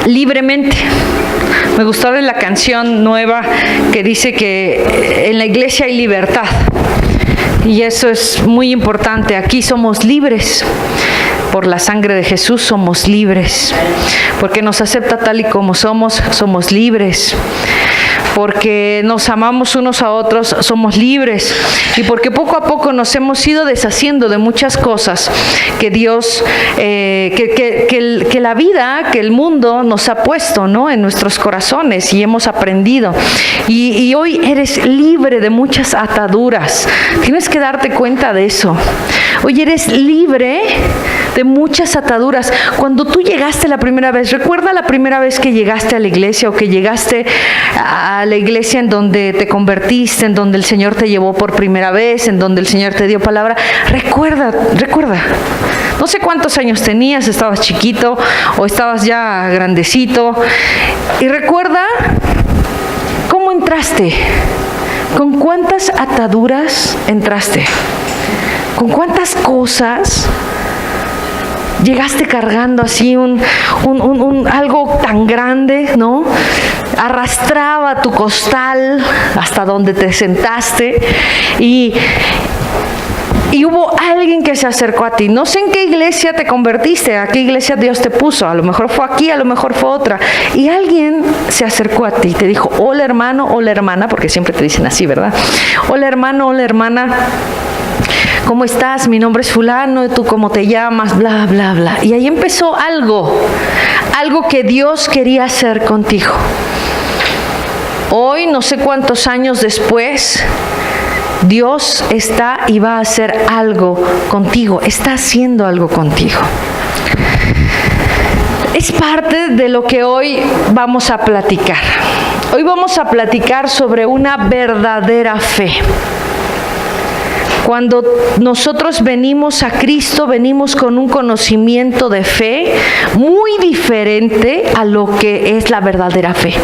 libremente. Me gustó la canción nueva que dice que en la iglesia hay libertad. Y eso es muy importante. Aquí somos libres. Por la sangre de Jesús somos libres. Porque nos acepta tal y como somos, somos libres. Porque nos amamos unos a otros, somos libres. Y porque poco a poco nos hemos ido deshaciendo de muchas cosas que Dios, que la vida, que el mundo nos ha puesto, ¿no?, en nuestros corazones, y hemos aprendido. Y hoy eres libre de muchas ataduras. Tienes que darte cuenta de eso. Hoy eres libre de muchas ataduras. Cuando tú llegaste la primera vez, recuerda la primera vez que llegaste a la iglesia, o que llegaste a la iglesia en donde te convertiste, en donde el Señor te llevó por primera vez, en donde el Señor te dio palabra. Recuerda. No sé cuántos años tenías, estabas chiquito o estabas ya grandecito. Y recuerda cómo entraste, con cuántas ataduras entraste, con cuántas cosas llegaste cargando, así algo tan grande, ¿no? Arrastraba tu costal hasta donde te sentaste, y hubo alguien que se acercó a ti. No sé en qué iglesia te convertiste, a qué iglesia Dios te puso. A lo mejor fue aquí, a lo mejor fue otra. Y alguien se acercó a ti y te dijo: hola hermano, hola hermana, porque siempre te dicen así, ¿verdad? Hola hermano, hola hermana, ¿cómo estás? Mi nombre es fulano, ¿tú cómo te llamas? Bla, bla, bla. Y ahí empezó algo que Dios quería hacer contigo. Hoy, no sé cuántos años después, Dios está y va a hacer algo contigo, está haciendo algo contigo. Es parte de lo que hoy vamos a platicar. Hoy vamos a platicar sobre una verdadera fe. Cuando nosotros venimos a Cristo, venimos con un conocimiento de fe muy diferente a lo que es la verdadera fe.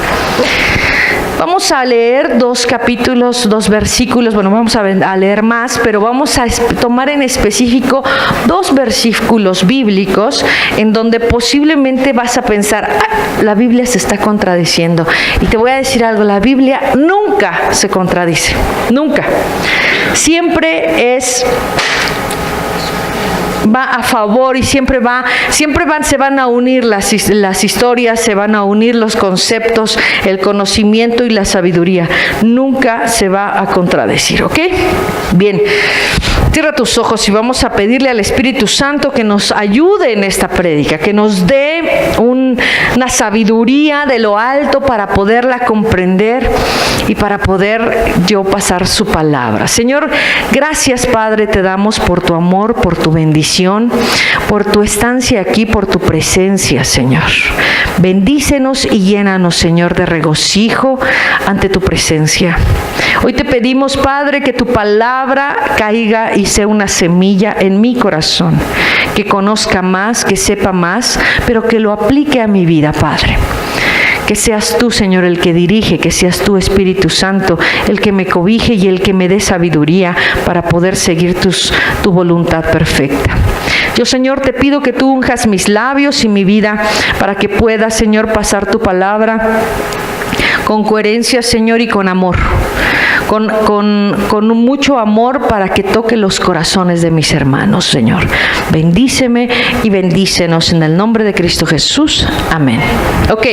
Vamos a leer 2 capítulos, 2 versículos, vamos a leer más, pero vamos a tomar en específico 2 versículos bíblicos en donde posiblemente vas a pensar: la Biblia se está contradiciendo. Y te voy a decir algo: la Biblia nunca se contradice, nunca. Siempre va a favor, y siempre se van a unir las historias, se van a unir los conceptos, el conocimiento y la sabiduría. Nunca se va a contradecir, ¿ok? Bien, cierra tus ojos y vamos a pedirle al Espíritu Santo que nos ayude en esta prédica, que nos dé una sabiduría de lo alto para poderla comprender y para poder yo pasar su palabra. Señor, gracias Padre te damos por tu amor, por tu bendición, por tu estancia aquí, por tu presencia, Señor. Bendícenos y llénanos, Señor, de regocijo ante tu presencia. Hoy te pedimos, Padre, que tu palabra caiga y sea una semilla en mi corazón, que conozca más, que sepa más, pero que lo aplique a mi vida, Padre. Que seas tú, Señor, el que dirige, que seas tú, Espíritu Santo, el que me cobije y el que me dé sabiduría para poder seguir tu voluntad perfecta. Yo, Señor, te pido que tú unjas mis labios y mi vida para que pueda, Señor, pasar tu palabra con coherencia, Señor, y con amor. Con mucho amor, para que toque los corazones de mis hermanos, Señor. Bendíceme y bendícenos en el nombre de Cristo Jesús. Amén. Ok.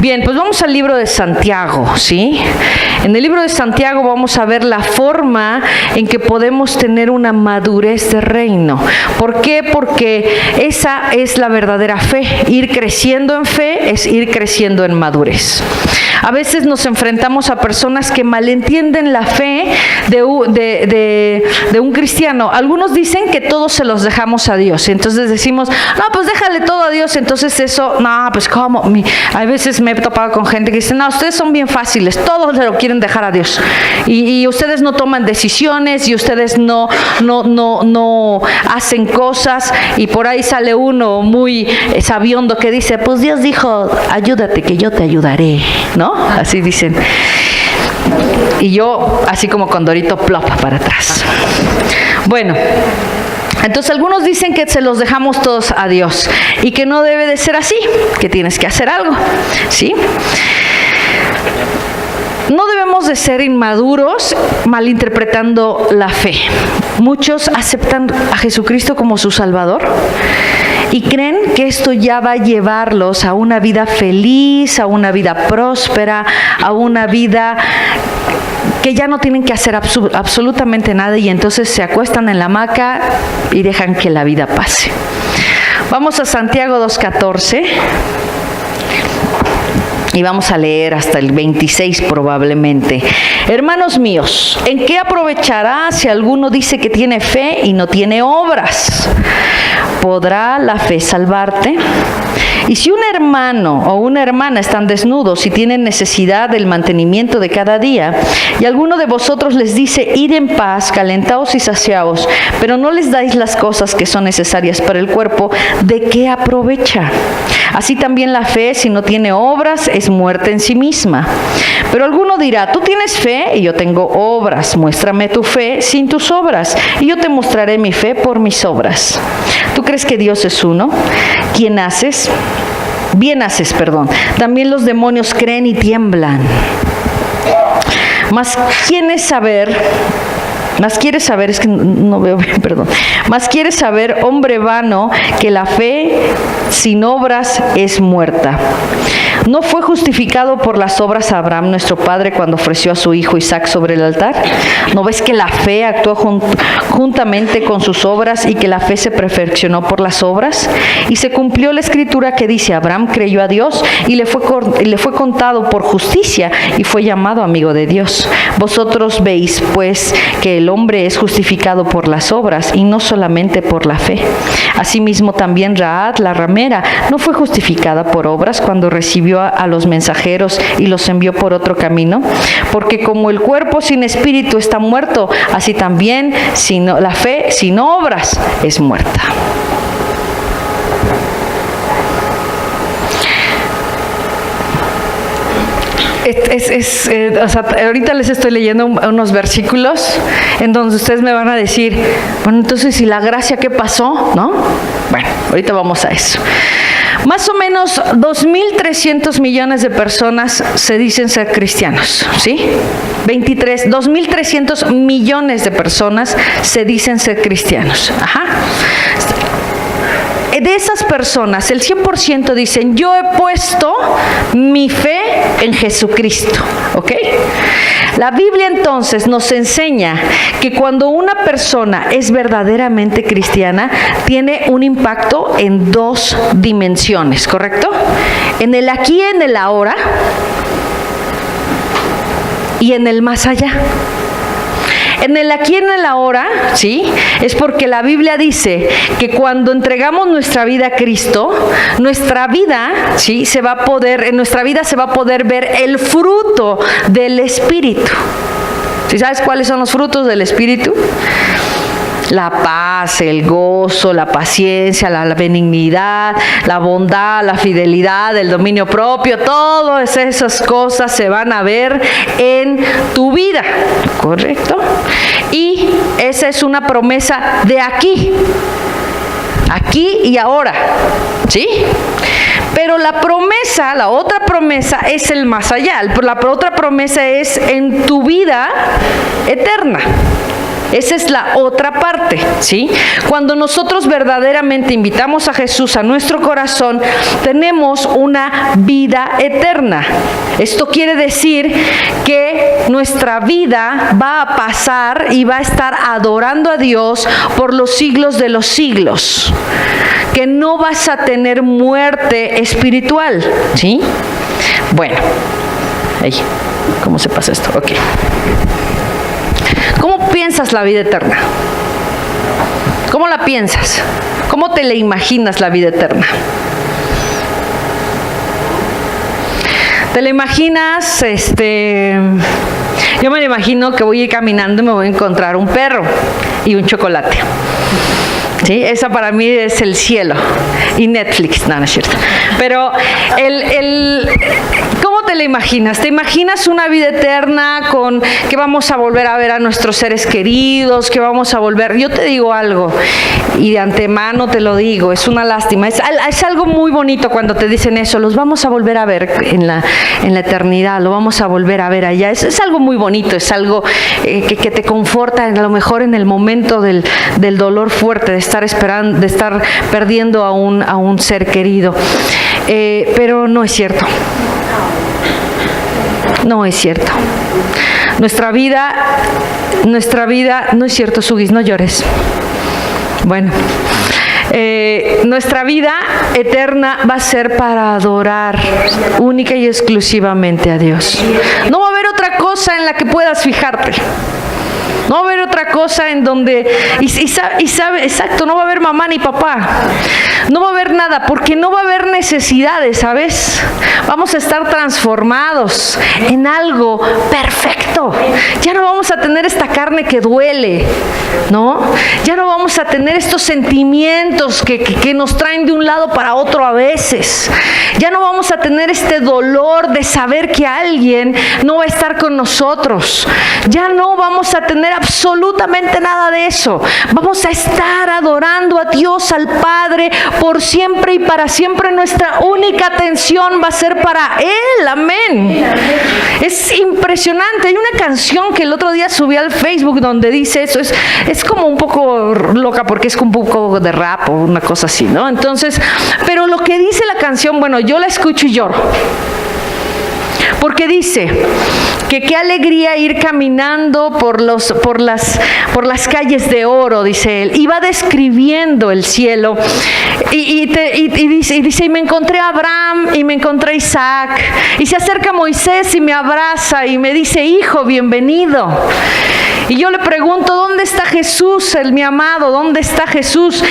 Bien, pues vamos al libro de Santiago, ¿sí? En el libro de Santiago vamos a ver la forma en que podemos tener una madurez de reino. ¿Por qué? Porque esa es la verdadera fe. Ir creciendo en fe es ir creciendo en madurez. A veces nos enfrentamos a personas que malentienden la fe de un cristiano. Algunos dicen que todos se los dejamos a Dios. Entonces decimos: no, pues déjale todo a Dios. Entonces eso, no, pues ¿cómo? A veces me he topado con gente que dice: no, ustedes son bien fáciles, todos se lo quieren dejar a Dios. Y ustedes no toman decisiones, y ustedes no hacen cosas. Y por ahí sale uno muy sabiondo que dice: pues Dios dijo, ayúdate que yo te ayudaré, ¿no? Así dicen. Y yo así como condorito, plop, para atrás. Bueno, Entonces algunos dicen que se los dejamos todos a Dios y que no debe de ser así, que tienes que hacer algo, ¿sí? No debemos de ser inmaduros malinterpretando la fe. Muchos aceptan a Jesucristo como su Salvador y creen que esto ya va a llevarlos a una vida feliz, a una vida próspera, a una vida que ya no tienen que hacer absolutamente nada, y entonces se acuestan en la hamaca y dejan que la vida pase. Vamos a Santiago 2:14 y vamos a leer hasta el 26 probablemente. Hermanos míos, ¿en qué aprovechará si alguno dice que tiene fe y no tiene obras? ¿Podrá la fe salvarte? Y si un hermano o una hermana están desnudos y tienen necesidad del mantenimiento de cada día, y alguno de vosotros les dice, id en paz, calentaos y saciaos, pero no les dais las cosas que son necesarias para el cuerpo, ¿de qué aprovecha? Así también la fe, si no tiene obras, es muerta en sí misma. Pero alguno dirá, tú tienes fe y yo tengo obras, muéstrame tu fe sin tus obras, y yo te mostraré mi fe por mis obras. ¿Tú crees que Dios es uno? ¿Quién haces? Bien haces, perdón. También los demonios creen y tiemblan. Mas quieres saber, es que no veo bien, perdón. Mas quieres saber, hombre vano, que la fe sin obras es muerta. ¿No fue justificado por las obras Abraham, nuestro padre, cuando ofreció a su hijo Isaac sobre el altar? ¿No ves que la fe actuó juntamente con sus obras y que la fe se perfeccionó por las obras? Y se cumplió la escritura que dice, Abraham creyó a Dios y le fue contado por justicia y fue llamado amigo de Dios. Vosotros veis, pues, que el hombre es justificado por las obras y no solamente por la fe. Asimismo también Rahab, la ramera, no fue justificada por obras cuando recibió a los mensajeros y los envió por otro camino, porque como el cuerpo sin espíritu está muerto, así también la fe sin obras es muerta. O sea, ahorita les estoy leyendo unos versículos en donde ustedes me van a decir, bueno, entonces, ¿y la gracia qué pasó? ¿No? Bueno, ahorita vamos a eso. Más o menos 2.300 millones de personas se dicen ser cristianos, ¿sí? 2.300 millones de personas se dicen ser cristianos. Ajá. De esas personas, el 100% dicen, yo he puesto mi fe en Jesucristo, ¿ok? La Biblia entonces nos enseña que cuando una persona es verdaderamente cristiana, tiene un impacto en dos dimensiones, ¿correcto? En el aquí, en el ahora y en el más allá. En el aquí y en el ahora, ¿sí? Es porque la Biblia dice que cuando entregamos nuestra vida a Cristo, nuestra vida, ¿sí? En nuestra vida se va a poder ver el fruto del Espíritu. ¿Sí sabes cuáles son los frutos del Espíritu? La paz, el gozo, la paciencia, la benignidad, la bondad, la fidelidad, el dominio propio, todas esas cosas se van a ver en tu vida, ¿correcto? Y esa es una promesa de aquí y ahora, ¿sí? Pero la otra promesa es el más allá, la otra promesa es en tu vida eterna. Esa es la otra parte, ¿sí? Cuando nosotros verdaderamente invitamos a Jesús a nuestro corazón, tenemos una vida eterna. Esto quiere decir que nuestra vida va a pasar y va a estar adorando a Dios por los siglos de los siglos. Que no vas a tener muerte espiritual, ¿sí? Bueno, ¿cómo se pasa esto? Ok. ¿Cómo piensas la vida eterna? ¿Cómo la piensas? ¿Cómo te la imaginas la vida eterna? ¿Te la imaginas? Yo me la imagino que voy a ir caminando y me voy a encontrar un perro y un chocolate. ¿Sí? Esa para mí es el cielo. Y Netflix, no es cierto. Pero ¿cómo te la imaginas? ¿Te imaginas una vida eterna con que vamos a volver a ver a nuestros seres queridos, que vamos a volver? Yo te digo algo, y de antemano te lo digo, es una lástima. Es algo muy bonito cuando te dicen eso, los vamos a volver a ver en la eternidad, lo vamos a volver a ver allá. Es algo muy bonito, es algo que te conforta a lo mejor en el momento del dolor fuerte, de estar esperando, de estar perdiendo a un ser querido. Pero no es cierto. No es cierto. Nuestra vida, no es cierto, Sugis, no llores. Bueno, nuestra vida eterna va a ser para adorar única y exclusivamente a Dios. No va a haber otra cosa en la que puedas fijarte. No va a haber otra cosa en donde, sabe, exacto, no va a haber mamá ni papá. No va a haber nada, porque no va a haber necesidades, ¿sabes? Vamos a estar transformados en algo perfecto. Ya no vamos a tener esta carne que duele, ¿no? Ya no vamos a tener estos sentimientos que nos traen de un lado para otro a veces. Ya no vamos a tener este dolor de saber que alguien no va a estar con nosotros. Ya no vamos a tener absolutamente nada de eso. Vamos a estar adorando a Dios, al Padre, por siempre y para siempre. Nuestra única atención va a ser para Él. Amén. Es impresionante. Hay una canción que el otro día subí al Facebook donde dice eso. Es como un poco loca porque es un poco de rap o una cosa así, ¿no? Entonces, pero lo que dice la canción, bueno, yo la escucho y lloro. Porque dice que qué alegría ir caminando por las calles de oro, dice él, y va describiendo el cielo y dice, y me encontré a Abraham y me encontré a Isaac, y se acerca Moisés y me abraza y me dice, hijo, bienvenido. Y yo le pregunto, ¿dónde está Jesús, mi amado? ¿Dónde está Jesús?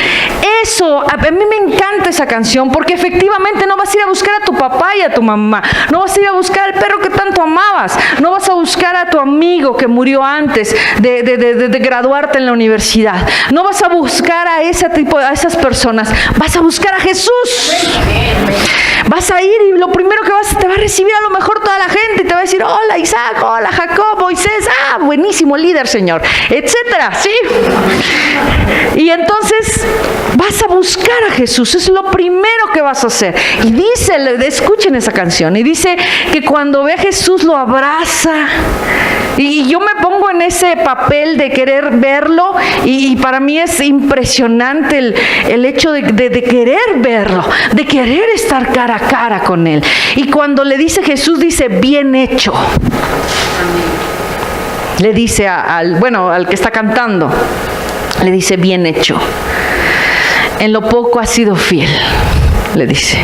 Eso, a mí me encanta esa canción, porque efectivamente no vas a ir a buscar a tu papá y a tu mamá, no vas a ir a buscar al perro que tanto amabas, no vas a buscar a tu amigo que murió antes de graduarte en la universidad, no vas a buscar a esas personas, vas a buscar a Jesús. Vas a ir y lo primero que te va a recibir a lo mejor toda la gente y te va a decir, hola Isaac, hola Jacob, Moisés, buenísimo líder, Señor, etcétera, ¿sí? Y entonces vas a buscar a Jesús, es lo primero que vas a hacer. Y dice, escuchen esa canción, y dice que cuando ve a Jesús lo abraza. Y yo me pongo en ese papel de querer verlo, y para mí es impresionante el hecho de querer verlo, de querer estar cara a cara con Él. Y cuando le dice Jesús, dice, bien hecho. Le dice al que está cantando, le dice, bien hecho. En lo poco has sido fiel, le dice.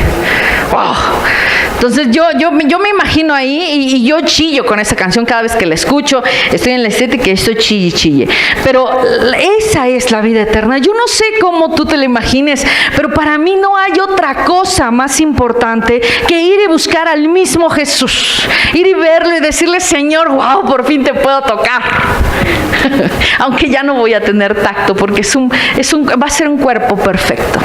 ¡Wow! Entonces yo me imagino ahí y yo chillo con esa canción cada vez que la escucho. Estoy en la estética y estoy chille. Pero esa es la vida eterna. Yo no sé cómo tú te la imagines, pero para mí no hay otra cosa más importante que ir y buscar al mismo Jesús. Ir y verlo y decirle, Señor, wow, por fin te puedo tocar. Aunque ya no voy a tener tacto porque va a ser un cuerpo perfecto.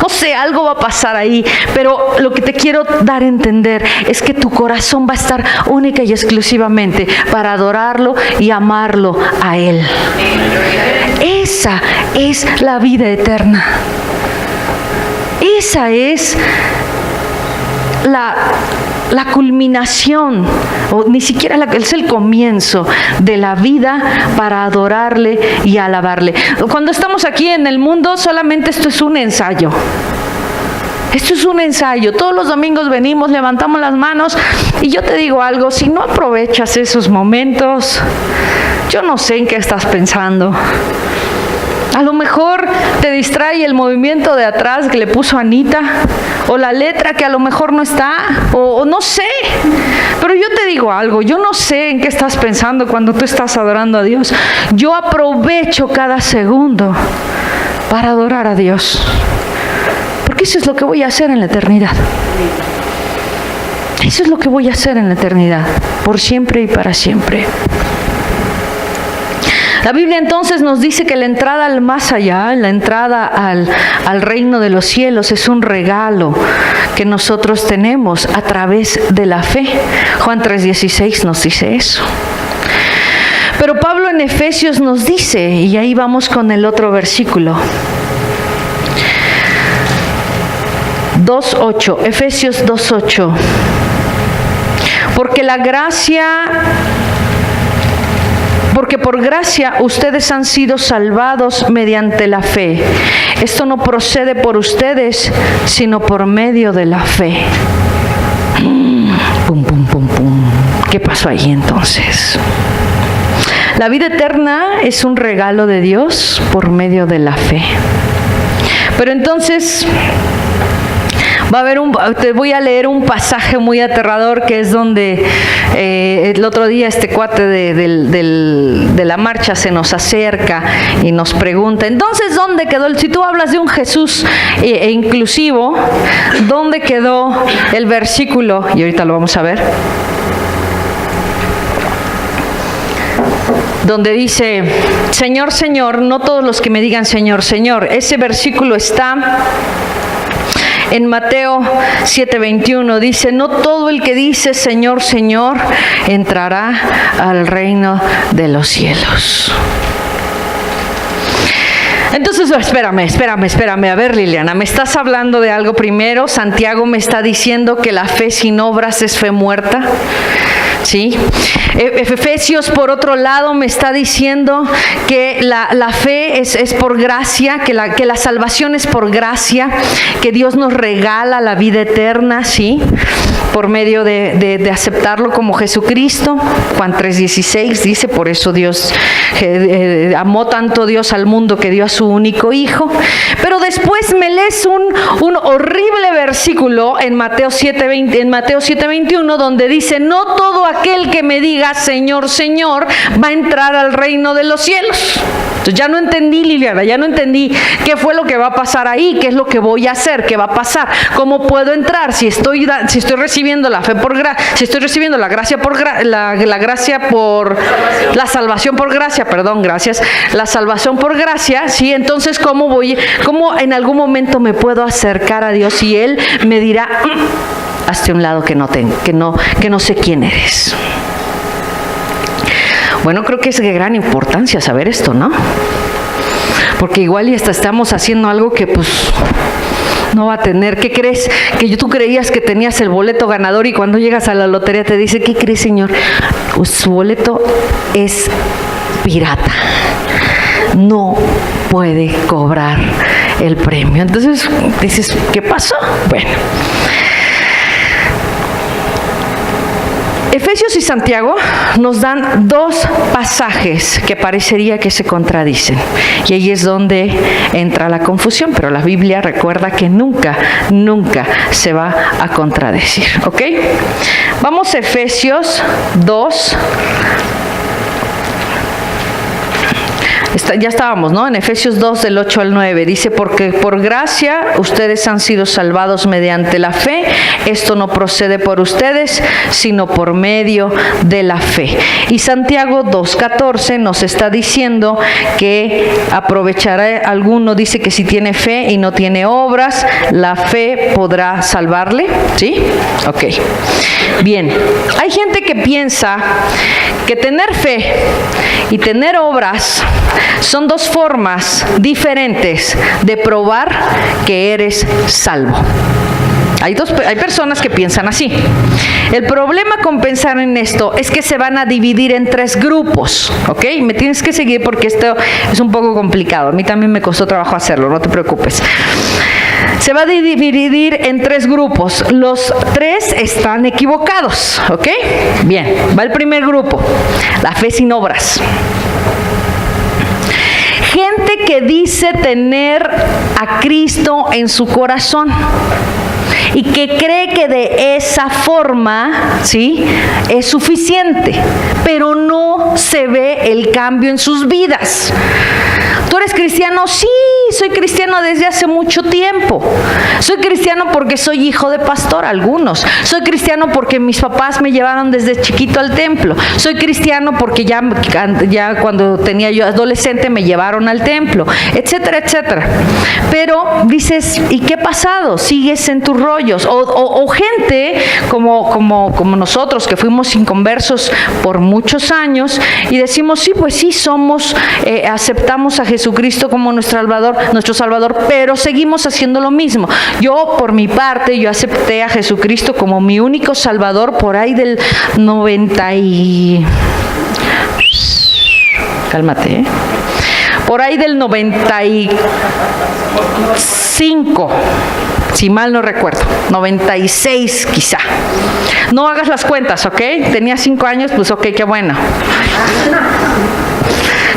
No sé, algo va a pasar ahí, pero lo que te quiero dar a entender es que tu corazón va a estar única y exclusivamente para adorarlo y amarlo a Él. Esa es la vida eterna. Esa es la culminación, o ni siquiera es el comienzo de la vida para adorarle y alabarle. Cuando estamos aquí en el mundo, solamente esto es un ensayo. Esto es un ensayo. Todos los domingos venimos, levantamos las manos, y yo te digo algo, si no aprovechas esos momentos, yo no sé en qué estás pensando. A lo mejor te distrae el movimiento de atrás que le puso Anita, o la letra que a lo mejor no está, o no sé. Pero yo te digo algo, yo no sé en qué estás pensando cuando tú estás adorando a Dios. Yo aprovecho cada segundo para adorar a Dios, porque eso es lo que voy a hacer en la eternidad. Eso es lo que voy a hacer en la eternidad, por siempre y para siempre. La Biblia entonces nos dice que la entrada al más allá, la entrada al reino de los cielos es un regalo que nosotros tenemos a través de la fe. Juan 3:16 nos dice eso. Pero Pablo en Efesios nos dice, y ahí vamos con el otro versículo, 2:8, Efesios 2:8. Porque por gracia ustedes han sido salvados mediante la fe. Esto no procede por ustedes, sino por medio de la fe. Pum, pum, pum, pum. ¿Qué pasó ahí entonces? La vida eterna es un regalo de Dios por medio de la fe. Pero entonces te voy a leer un pasaje muy aterrador, que es donde el otro día este cuate de la marcha se nos acerca y nos pregunta, entonces, ¿dónde quedó? Si tú hablas de un Jesús inclusivo, ¿dónde quedó el versículo? Y ahorita lo vamos a ver. Donde dice, Señor, Señor, no todos los que me digan Señor, Señor. Ese versículo está en Mateo 7:21, dice, no todo el que dice Señor, Señor, entrará al reino de los cielos. Entonces, espérame. A ver, Liliana, me estás hablando de algo primero. Santiago me está diciendo que la fe sin obras es fe muerta. ¿Sí? Efesios, por otro lado, me está diciendo que la fe es por gracia, que la salvación es por gracia, que Dios nos regala la vida eterna, ¿sí? Por medio de aceptarlo como Jesucristo. Juan 3:16 dice, por eso Dios amó tanto Dios al mundo que dio a su único hijo. Pero después me lees un horrible versículo en Mateo 7:21, donde dice, no todo aquel que me diga Señor, Señor, va a entrar al reino de los cielos. Entonces ya no entendí, Liliana, ya no entendí qué fue lo que va a pasar ahí, qué es lo que voy a hacer, qué va a pasar, cómo puedo entrar, si estoy recibiendo la fe por gracia, si estoy recibiendo la gracia por la salvación por gracia, gracias, la salvación por gracia, sí, entonces cómo en algún momento me puedo acercar a Dios y Él me dirá, hazte a un lado que no sé quién eres. Bueno, creo que es de gran importancia saber esto, ¿no? Porque igual y hasta estamos haciendo algo que pues no va a tener. ¿Qué crees? Que tú creías que tenías el boleto ganador y cuando llegas a la lotería te dice, ¿qué crees, señor? Pues su boleto es pirata. No puede cobrar el premio. Entonces dices, ¿qué pasó? Bueno. Efesios y Santiago nos dan dos pasajes que parecería que se contradicen. Y ahí es donde entra la confusión, pero la Biblia recuerda que nunca se va a contradecir. ¿Ok? Vamos a Efesios 2. Ya estábamos, ¿no? En Efesios 2 del 8 al 9 dice, porque por gracia ustedes han sido salvados mediante la fe. Esto no procede por ustedes, sino por medio de la fe. Y Santiago 2:14 nos está diciendo que aprovechará alguno, dice que si tiene fe y no tiene obras, la fe podrá salvarle. ¿Sí? Ok. Bien. Hay gente que piensa que tener fe y tener obras son dos formas diferentes de probar que eres salvo. Hay personas que piensan así. El problema con pensar en esto es que se van a dividir en tres grupos, ¿ok? Me tienes que seguir porque esto es un poco complicado. A mí también me costó trabajo hacerlo, no te preocupes. Se va a dividir en tres grupos. Los tres están equivocados, ¿ok? Bien, va el primer grupo, la fe sin obras. Gente que dice tener a Cristo en su corazón y que cree que de esa forma, ¿sí?, es suficiente, pero no se ve el cambio en sus vidas. ¿Tú eres cristiano? Sí, soy cristiano desde hace mucho tiempo. Soy cristiano porque soy hijo de pastor, algunos. Soy cristiano porque mis papás me llevaron desde chiquito al templo. Soy cristiano porque ya cuando tenía yo adolescente me llevaron al templo, etcétera, etcétera. Pero dices, ¿y qué ha pasado? Sigues en tus rollos. O gente como nosotros que fuimos inconversos por muchos años y decimos, sí, pues sí, aceptamos a Jesucristo como nuestro Salvador, pero seguimos haciendo lo mismo. Yo, por mi parte, yo acepté a Jesucristo como mi único Salvador por ahí del 90 y... Cálmate, ¿eh? Por ahí del 95, si mal no recuerdo, 96 quizá. No hagas las cuentas, ¿ok? Tenía 5 años, pues ok, qué bueno.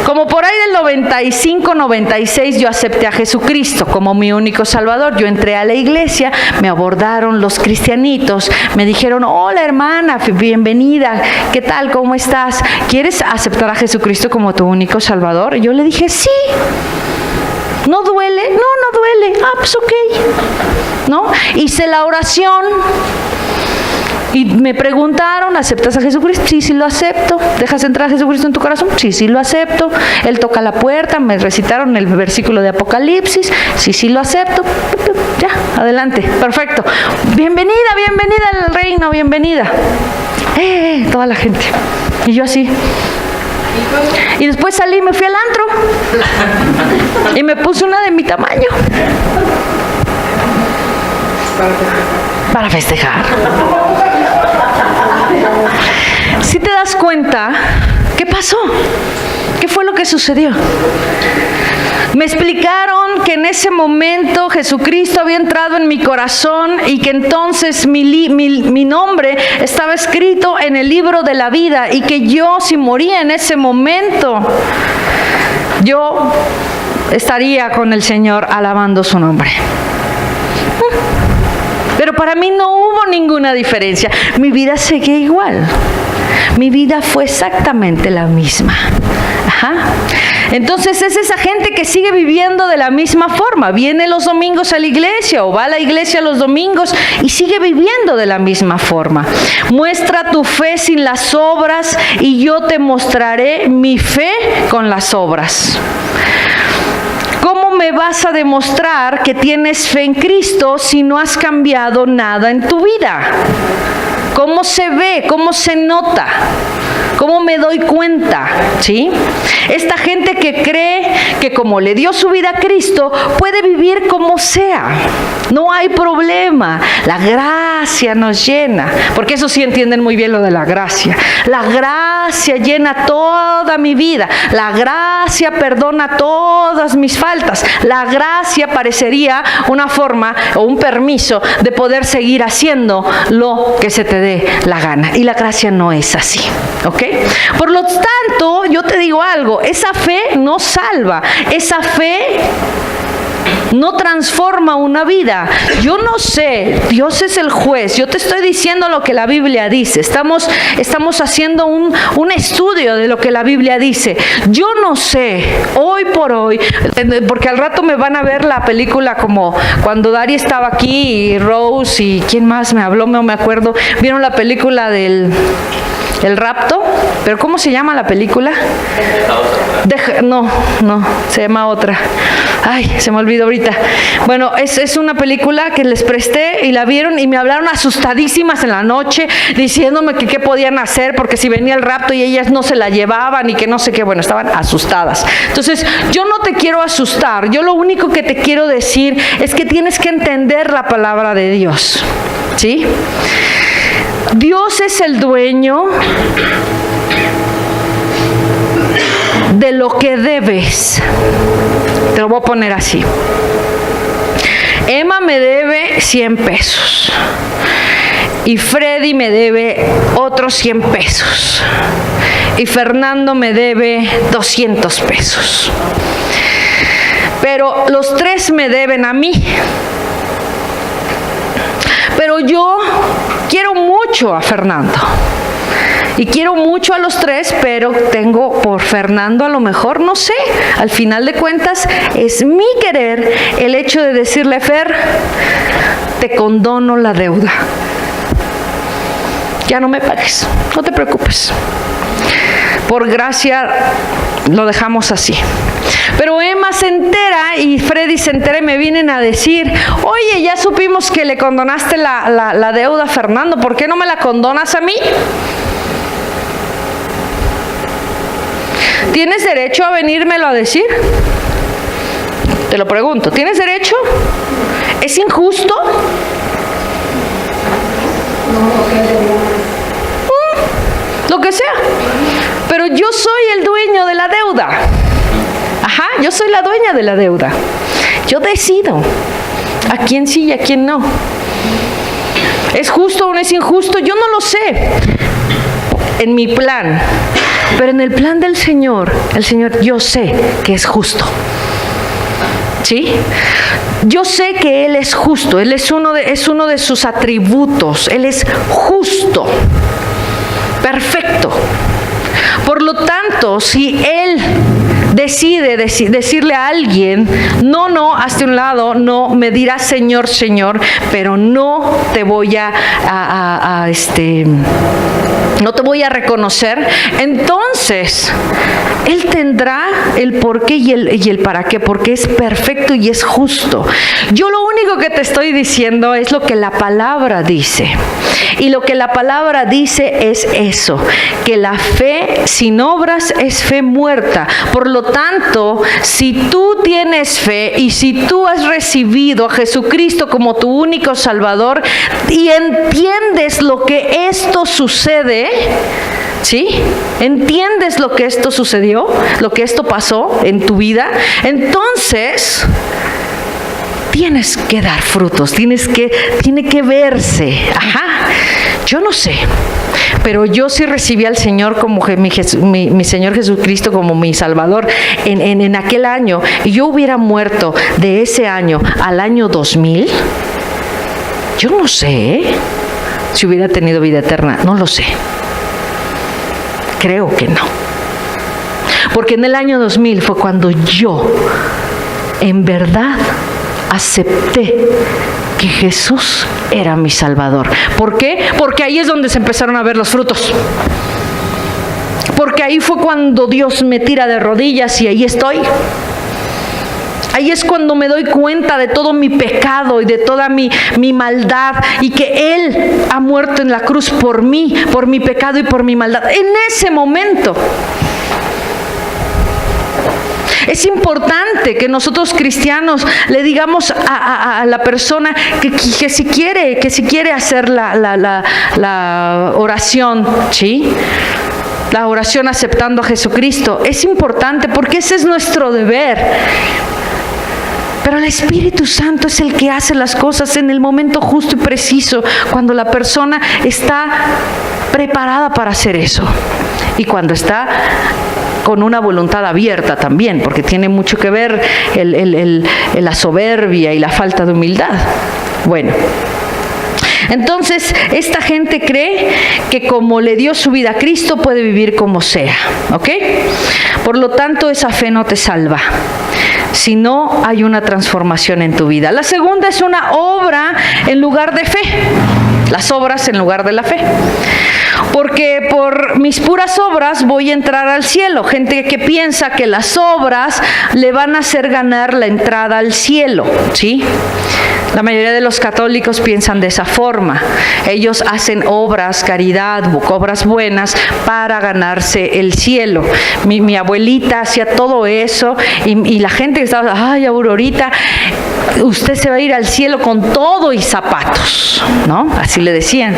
Como por ahí del 95, 96 yo acepté a Jesucristo como mi único Salvador. Yo entré a la iglesia, me abordaron los cristianitos, me dijeron, hola hermana, bienvenida, ¿qué tal? ¿Cómo estás? ¿Quieres aceptar a Jesucristo como tu único Salvador? Y yo le dije, sí. ¿No duele? No duele. Ah, pues ok. ¿No? Hice la oración. Y me preguntaron, ¿aceptas a Jesucristo? Sí, sí lo acepto. ¿Dejas entrar a Jesucristo en tu corazón? Sí, sí lo acepto. Él toca la puerta, me recitaron el versículo de Apocalipsis. Sí, sí lo acepto. Ya, adelante, perfecto. Bienvenida al reino, bienvenida. Toda la gente. Y yo así. Y después salí, me fui al antro. Y me puse una de mi tamaño. Para festejar. Si te das cuenta, ¿qué pasó? ¿Qué fue lo que sucedió? Me explicaron que en ese momento Jesucristo había entrado en mi corazón y que entonces mi nombre estaba escrito en el libro de la vida y que yo, si moría en ese momento, yo estaría con el Señor alabando su nombre. Pero para mí no hubo ninguna diferencia. Mi vida seguía igual. Mi vida fue exactamente la misma. Ajá. Entonces es esa gente que sigue viviendo de la misma forma. Viene los domingos a la iglesia o va a la iglesia los domingos y sigue viviendo de la misma forma. Muestra tu fe sin las obras y yo te mostraré mi fe con las obras. ¿Cómo me vas a demostrar que tienes fe en Cristo si no has cambiado nada en tu vida? ¿Cómo se ve? ¿Cómo se nota? ¿Cómo me doy cuenta? ¿Sí? Esta gente que cree que como le dio su vida a Cristo, puede vivir como sea. No hay problema. La gracia nos llena. Porque eso sí entienden muy bien lo de la gracia. La gracia llena toda mi vida. La gracia perdona todas mis faltas. La gracia parecería una forma o un permiso de poder seguir haciendo lo que se te dé la gana. Y la gracia no es así. ¿Ok? Por lo tanto, yo te digo algo, esa fe no salva, esa fe no transforma una vida. Yo no sé, Dios es el juez, yo te estoy diciendo lo que la Biblia dice, estamos haciendo un estudio de lo que la Biblia dice. Yo no sé, hoy por hoy, porque al rato me van a ver la película como cuando Dari estaba aquí y Rose y ¿quién más me habló? No me acuerdo, vieron la película del El rapto, pero ¿cómo se llama la película? No, se llama otra. Ay, se me olvidó ahorita. Bueno, es una película que les presté y la vieron y me hablaron asustadísimas en la noche, diciéndome que qué podían hacer, porque si venía el rapto y ellas no se la llevaban y que no sé qué, bueno, estaban asustadas. Entonces, yo no te quiero asustar, yo lo único que te quiero decir es que tienes que entender la palabra de Dios, ¿sí? Dios es el dueño de lo que debes. Te lo voy a poner así. Emma me debe 100 pesos. Y Freddy me debe otros 100 pesos. Y Fernando me debe 200 pesos. Pero los tres me deben a mí. Pero yo quiero mucho a Fernando. Y quiero mucho a los tres, pero tengo por Fernando a lo mejor, no sé. Al final de cuentas, es mi querer el hecho de decirle, Fer, te condono la deuda. Ya no me pagues, no te preocupes. Por gracia lo dejamos así. Pero Emma se entera y Freddy se entera y me vienen a decir, oye, ya supimos que le condonaste la deuda a Fernando, ¿por qué no me la condonas a mí? ¿Tienes derecho a venírmelo a decir? Te lo pregunto, ¿tienes derecho? ¿Es injusto? Lo que sea. Pero yo soy el dueño de la deuda. Ajá, yo soy la dueña de la deuda. Yo decido a quién sí y a quién no. ¿Es justo o no es injusto? Yo no lo sé. En mi plan. Pero en el plan del Señor, el Señor, yo sé que es justo. ¿Sí? Yo sé que Él es justo. Él es uno de sus atributos. Él es justo. Perfecto. Por lo tanto, si Él decide decirle a alguien, no, hazte un lado, no, me dirás Señor, Señor, pero no te voy no te voy a reconocer, entonces Él tendrá el por qué y el para qué, porque es perfecto y es justo. Yo lo único que te estoy diciendo es lo que la palabra dice. Y lo que la palabra dice es eso, que la fe sin obras es fe muerta. Por lo tanto, si tú tienes fe y si tú has recibido a Jesucristo como tu único Salvador y entiendes lo que esto sucede, ¿sí? ¿Entiendes lo que esto sucedió? Lo que esto pasó en tu vida. Entonces, tienes que dar frutos, tiene que verse. Ajá, yo no sé, pero yo sí recibí al Señor como mi Señor Jesucristo como mi Salvador en aquel año. Y yo hubiera muerto de ese año al año 2000, yo no sé si hubiera tenido vida eterna, no lo sé. Creo que no. Porque en el año 2000 fue cuando yo, en verdad, acepté que Jesús era mi Salvador. ¿Por qué? Porque ahí es donde se empezaron a ver los frutos. Porque ahí fue cuando Dios me tira de rodillas y ahí estoy. Ahí es cuando me doy cuenta de todo mi pecado y de toda mi maldad y que Él ha muerto en la cruz por mí, por mi pecado y por mi maldad. En ese momento. Es importante que nosotros cristianos le digamos a la persona que si quiere hacer la oración, ¿sí? La oración aceptando a Jesucristo. Es importante porque ese es nuestro deber. Pero el Espíritu Santo es el que hace las cosas en el momento justo y preciso, cuando la persona está preparada para hacer eso. Y cuando está con una voluntad abierta también, porque tiene mucho que ver la soberbia y la falta de humildad. Bueno, entonces esta gente cree que como le dio su vida a Cristo puede vivir como sea, ¿ok? Por lo tanto, esa fe no te salva si no hay una transformación en tu vida. La segunda es una obra en lugar de fe. Las obras en lugar de la fe. Porque por mis puras obras voy a entrar al cielo. Gente que piensa que las obras le van a hacer ganar la entrada al cielo, ¿sí? La mayoría de los católicos piensan de esa forma. Ellos hacen obras, caridad, obras buenas para ganarse el cielo. Mi abuelita hacía todo eso y la gente que estaba, ay, Aurorita, usted se va a ir al cielo con todo y zapatos, ¿no? Así le decían.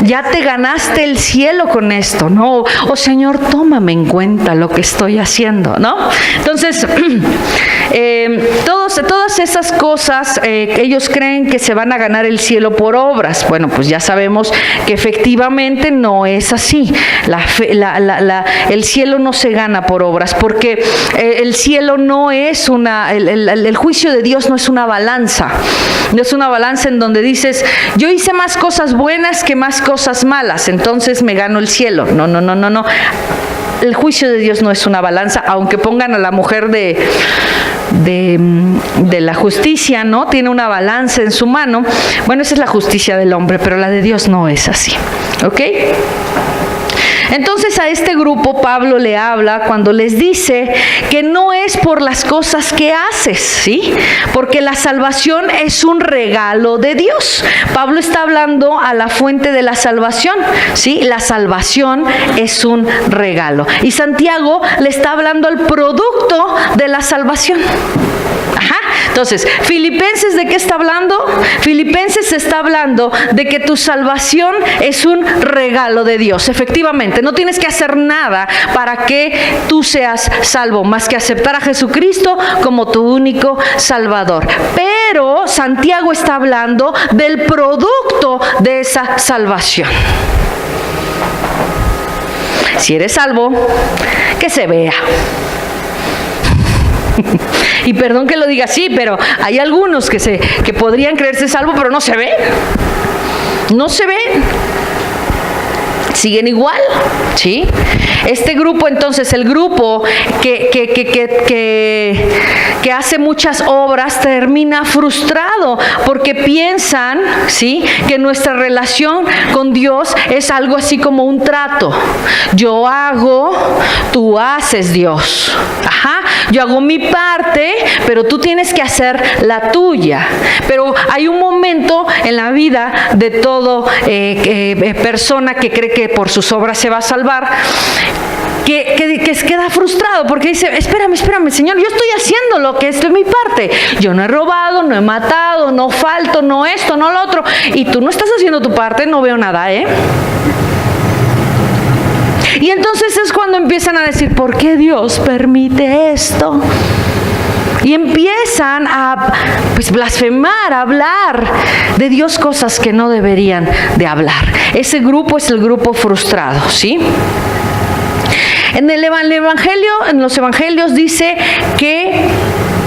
Ya te ganaste el cielo con esto, ¿no? Oh, Señor, tómame en cuenta lo que estoy haciendo, ¿no? Entonces, todas esas cosas ellos creen que se van a ganar el cielo por obras. Bueno, pues ya sabemos que efectivamente no es así. El cielo no se gana por obras, porque el cielo no es el juicio de Dios no es una balanza. No es una balanza en donde dices, yo hice más cosas buenas que más cosas malas, entonces me gano el cielo. No. El juicio de Dios no es una balanza, aunque pongan a la mujer de la justicia, ¿no? Tiene una balanza en su mano. Bueno, esa es la justicia del hombre, pero la de Dios no es así, ¿ok? Entonces a este grupo Pablo le habla cuando les dice que no es por las cosas que haces, ¿sí? Porque la salvación es un regalo de Dios. Pablo está hablando a la fuente de la salvación, ¿sí? La salvación es un regalo. Y Santiago le está hablando al producto de la salvación. Ajá. Entonces, Filipenses, ¿de qué está hablando? Filipenses está hablando de que tu salvación es un regalo de Dios. Efectivamente, no tienes que hacer nada para que tú seas salvo, más que aceptar a Jesucristo como tu único Salvador. Pero Santiago está hablando del producto de esa salvación. Si eres salvo, que se vea. Y perdón que lo diga así, pero hay algunos que podrían creerse salvo, pero no se ven. No se ven. Siguen igual, ¿sí? Este grupo, entonces, el grupo que hace muchas obras termina frustrado porque piensan, ¿sí?, que nuestra relación con Dios es algo así como un trato. Yo hago, tú haces, Dios. Ajá, yo hago mi parte, pero tú tienes que hacer la tuya. Pero hay un momento en la vida de todo persona que cree que por sus obras se va a salvar, que queda frustrado porque dice, espérame, Señor, yo estoy haciendo lo que es de mi parte. Yo no he robado, no he matado, no falto, no esto, no lo otro. Y tú no estás haciendo tu parte, no veo nada, ¿eh? Y entonces es cuando empiezan a decir, ¿por qué Dios permite esto? Y empiezan a blasfemar, a hablar de Dios cosas que no deberían de hablar. Ese grupo es el grupo frustrado, ¿sí? En el Evangelio, en los Evangelios dice que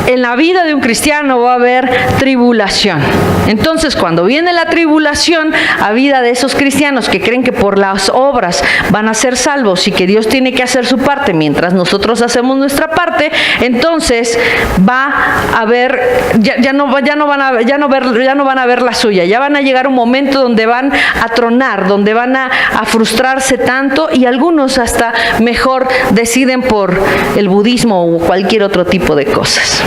en la vida de un cristiano va a haber tribulación. Entonces, cuando viene la tribulación a vida de esos cristianos que creen que por las obras van a ser salvos y que Dios tiene que hacer su parte mientras nosotros hacemos nuestra parte, entonces va a haber, ya no van a ver la suya. Ya van a llegar un momento donde van a tronar, donde van a frustrarse tanto, y algunos hasta mejor deciden por el budismo o cualquier otro tipo de cosas.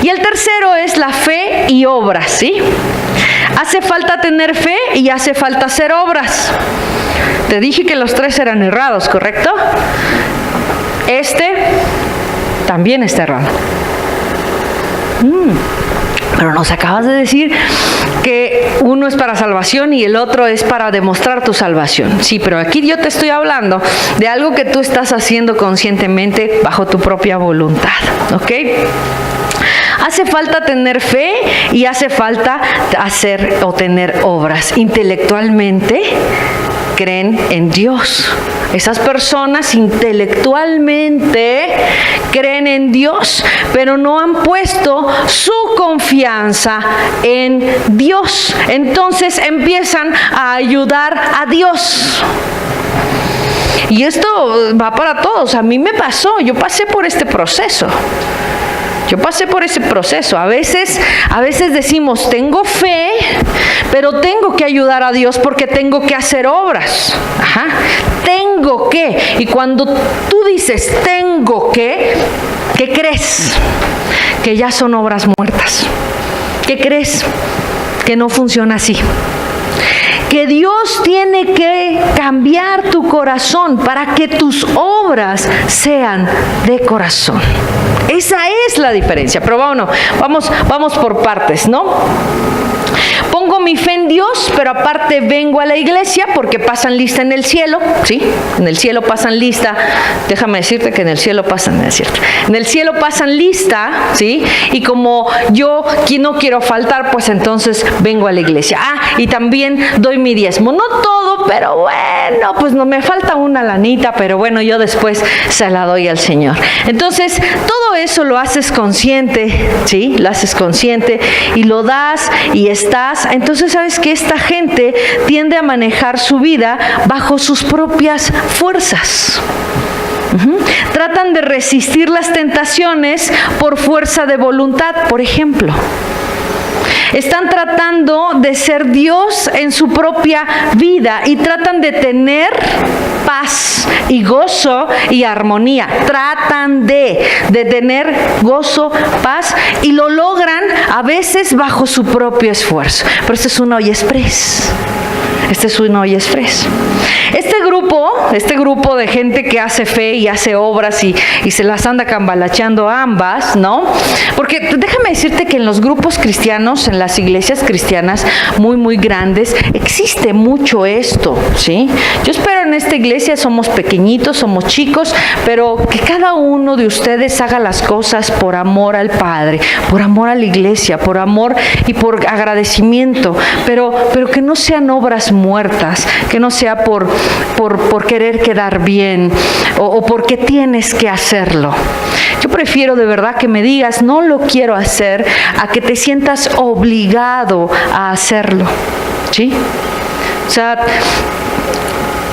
Y el tercero es la fe y obras, ¿sí? Hace falta tener fe y hace falta hacer obras. Te dije que los tres eran errados, ¿correcto? Este también está errado. Pero nos acabas de decir que uno es para salvación y el otro es para demostrar tu salvación. Sí, pero aquí yo te estoy hablando de algo que tú estás haciendo conscientemente bajo tu propia voluntad, ¿ok? Hace falta tener fe y hace falta hacer o tener obras. Intelectualmente creen en Dios. Esas personas intelectualmente creen en Dios, pero no han puesto su confianza en Dios. Entonces empiezan a ayudar a Dios. Y esto va para todos. A mí me pasó, yo pasé por este proceso. A veces decimos, tengo fe, pero tengo que ayudar a Dios porque tengo que hacer obras. Ajá. Tengo que. Y cuando tú dices tengo que, ¿qué crees? Que ya son obras muertas. ¿Qué crees? Que no funciona así. Que Dios tiene que cambiar tu corazón para que tus obras sean de corazón. Esa es la diferencia. Pero bueno, vamos por partes, ¿no? pongo mi fe en Dios, pero aparte vengo a la iglesia porque pasan lista en el cielo, ¿sí? En el cielo pasan lista, déjame decirte que en el cielo pasan, es cierto, en el cielo pasan lista, ¿sí? Y como yo no quiero faltar, pues entonces vengo a la iglesia. Y también doy mi diezmo, no todo, pero bueno, pues no me falta una lanita, pero bueno, yo después se la doy al Señor. Entonces, todo eso lo haces consciente, ¿sí? Lo haces consciente y lo das y estás. Entonces, ¿sabes qué? Esta gente tiende a manejar su vida bajo sus propias fuerzas. Tratan de resistir las tentaciones por fuerza de voluntad, por ejemplo. Están tratando de ser Dios en su propia vida y tratan de tener paz y gozo y armonía. Tratan de tener gozo, paz, y lo logran a veces bajo su propio esfuerzo. Pero este es un Hoy Express. Este es un Hoy Express. Este grupo de gente que hace fe y hace obras y se las anda cambalacheando ambas, ¿no? Porque déjame decirte que en los grupos cristianos, en las iglesias cristianas muy, muy grandes, existe mucho esto, ¿sí? Yo espero en esta iglesia, somos pequeñitos, somos chicos, pero que cada uno de ustedes haga las cosas por amor al Padre, por amor a la iglesia, por amor y por agradecimiento, pero que no sean obras muertas, que no sea por querer quedar bien o porque tienes que hacerlo. Yo prefiero de verdad que me digas, no lo quiero hacer, a que te sientas obligado a hacerlo, ¿sí? O sea,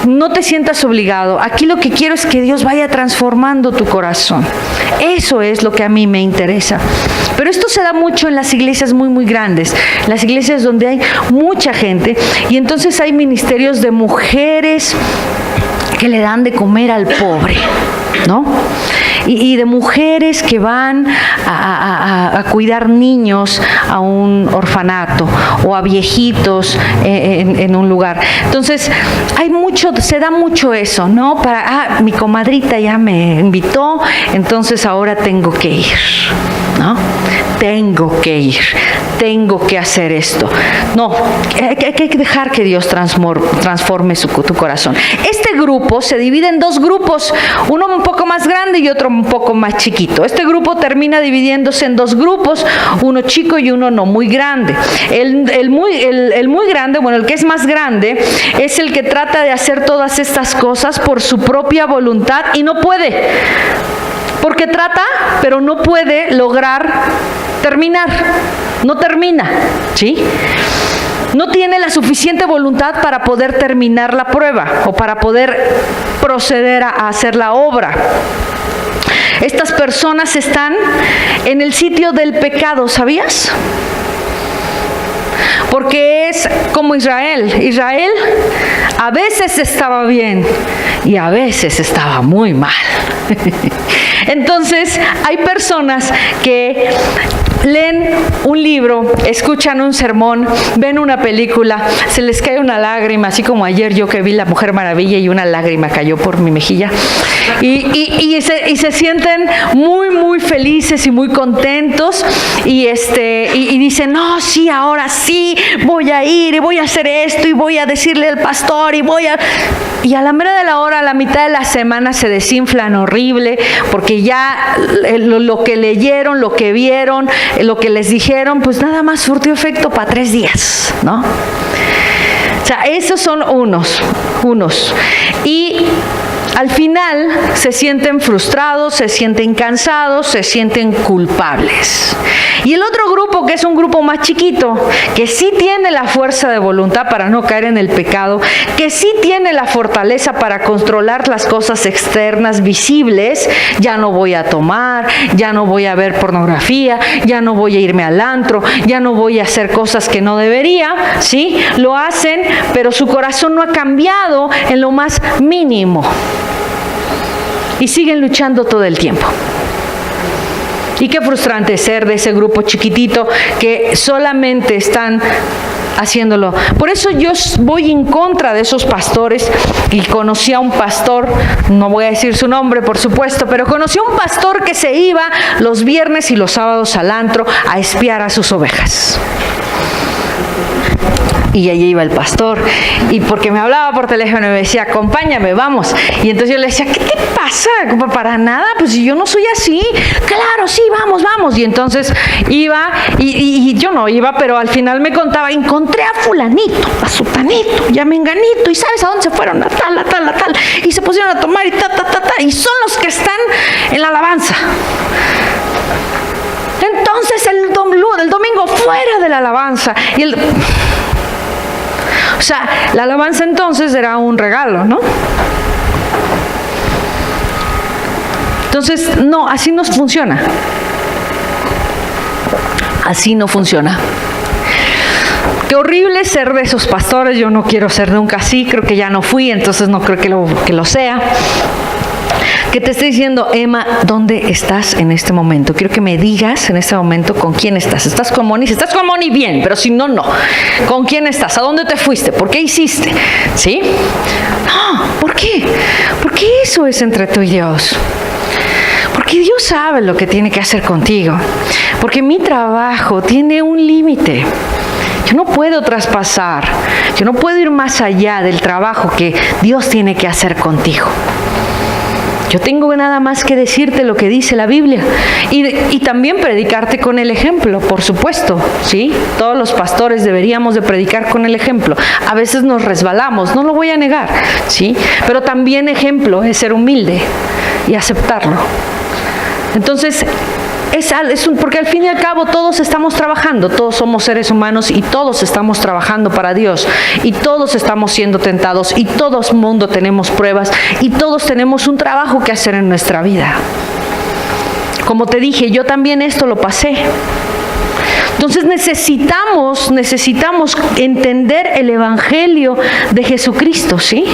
no te sientas obligado. Aquí lo que quiero es que Dios vaya transformando tu corazón. Eso es lo que a mí me interesa. Pero esto se da mucho en las iglesias muy, muy grandes, las iglesias donde hay mucha gente, y entonces hay ministerios de mujeres que le dan de comer al pobre, ¿no? Y de mujeres que van a cuidar niños a un orfanato o a viejitos en un lugar. Entonces, se da mucho eso, ¿no? Mi comadrita ya me invitó, entonces ahora tengo que ir, ¿no? Tengo que ir, tengo que hacer esto. No, hay que dejar que Dios transforme tu corazón. Este grupo se divide en dos grupos, uno un poco más grande y otro un poco más chiquito. Este grupo termina dividiéndose en dos grupos, uno chico y uno no muy grande. El muy grande, bueno, el que es más grande, es el que trata de hacer todas estas cosas por su propia voluntad y no puede. Porque trata, pero no puede lograr terminar. No termina, ¿sí? No tiene la suficiente voluntad para poder terminar la prueba o para poder proceder a hacer la obra. Estas personas están en el sitio del pecado, ¿sabías? Porque es como Israel. Israel a veces estaba bien y a veces estaba muy mal. Entonces, hay personas que leen un libro, escuchan un sermón, ven una película, se les cae una lágrima, así como ayer yo que vi La Mujer Maravilla y una lágrima cayó por mi mejilla, y se sienten muy, muy felices y muy contentos, y dicen, no, sí, ahora sí, voy a ir y voy a hacer esto y voy a decirle al pastor y a la mera de la hora, a la mitad de la semana se desinflan horrible, porque ya lo que leyeron, lo que vieron, lo que les dijeron, pues nada más surtió efecto para 3 días, ¿no? O sea, esos son unos. Y al final se sienten frustrados, se sienten cansados, se sienten culpables. Y el otro grupo, que es un grupo más chiquito, que sí tiene la fuerza de voluntad para no caer en el pecado, que sí tiene la fortaleza para controlar las cosas externas visibles, ya no voy a tomar, ya no voy a ver pornografía, ya no voy a irme al antro, ya no voy a hacer cosas que no debería, ¿sí? Lo hacen, pero su corazón no ha cambiado en lo más mínimo. Y siguen luchando todo el tiempo. Y qué frustrante ser de ese grupo chiquitito que solamente están haciéndolo. Por eso yo voy en contra de esos pastores, y conocí a un pastor, no voy a decir su nombre por supuesto, pero conocí a un pastor que se iba los viernes y los sábados al antro a espiar a sus ovejas. Y allí iba el pastor, y porque me hablaba por teléfono y me decía, acompáñame, vamos. Y entonces yo le decía, ¿qué te pasa? Para nada, pues yo no soy así. Claro, sí, vamos, vamos. Y entonces iba, y yo no iba, pero al final me contaba, encontré a fulanito, a sutanito, y a menganito, y ¿sabes a dónde se fueron? A tal, a tal, a tal. Y se pusieron a tomar, y y son los que están en la alabanza. Entonces el domingo fuera de la alabanza, o sea, la alabanza entonces era un regalo, ¿no? Entonces, no, así no funciona. Así no funciona. Qué horrible ser de esos pastores. Yo no quiero ser nunca así. Creo que ya no fui, entonces no creo que lo sea. Que te esté diciendo, Emma, ¿dónde estás en este momento? Quiero que me digas en este momento con quién estás. ¿Estás con Moni? Si estás con Moni, bien, pero si no, no. ¿Con quién estás? ¿A dónde te fuiste? ¿Por qué hiciste? ¿Sí? No, ¿por qué? Porque eso es entre tú y Dios. Porque Dios sabe lo que tiene que hacer contigo. Porque mi trabajo tiene un límite. Yo no puedo traspasar. Yo no puedo ir más allá del trabajo que Dios tiene que hacer contigo. Yo tengo nada más que decirte lo que dice la Biblia y también predicarte con el ejemplo, por supuesto, ¿sí? Todos los pastores deberíamos de predicar con el ejemplo. A veces nos resbalamos, no lo voy a negar, ¿sí? Pero también ejemplo es ser humilde y aceptarlo. Entonces, porque al fin y al cabo todos estamos trabajando, todos somos seres humanos y todos estamos trabajando para Dios y todos estamos siendo tentados y todo el mundo tenemos pruebas y todos tenemos un trabajo que hacer en nuestra vida. Como te dije, yo también esto lo pasé. Entonces necesitamos entender el Evangelio de Jesucristo, ¿sí?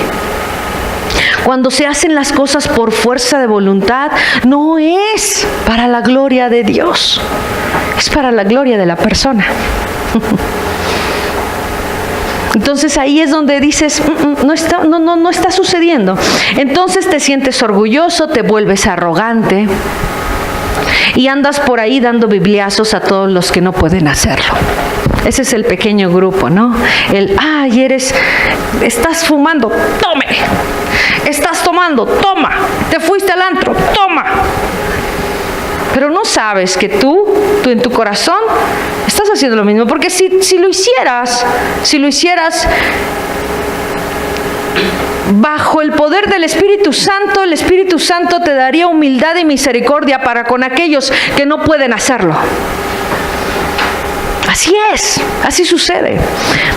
Cuando se hacen las cosas por fuerza de voluntad, no es para la gloria de Dios, es para la gloria de la persona. Entonces ahí es donde dices, no está sucediendo. Entonces te sientes orgulloso, te vuelves arrogante y andas por ahí dando bibliazos a todos los que no pueden hacerlo. Ese es el pequeño grupo, ¿no? Estás fumando, tome. Estás tomando, toma. Te fuiste al antro, toma. Pero no sabes que tú en tu corazón estás haciendo lo mismo. Porque si lo hicieras bajo el poder del Espíritu Santo, el Espíritu Santo te daría humildad y misericordia para con aquellos que no pueden hacerlo. Así es, así sucede.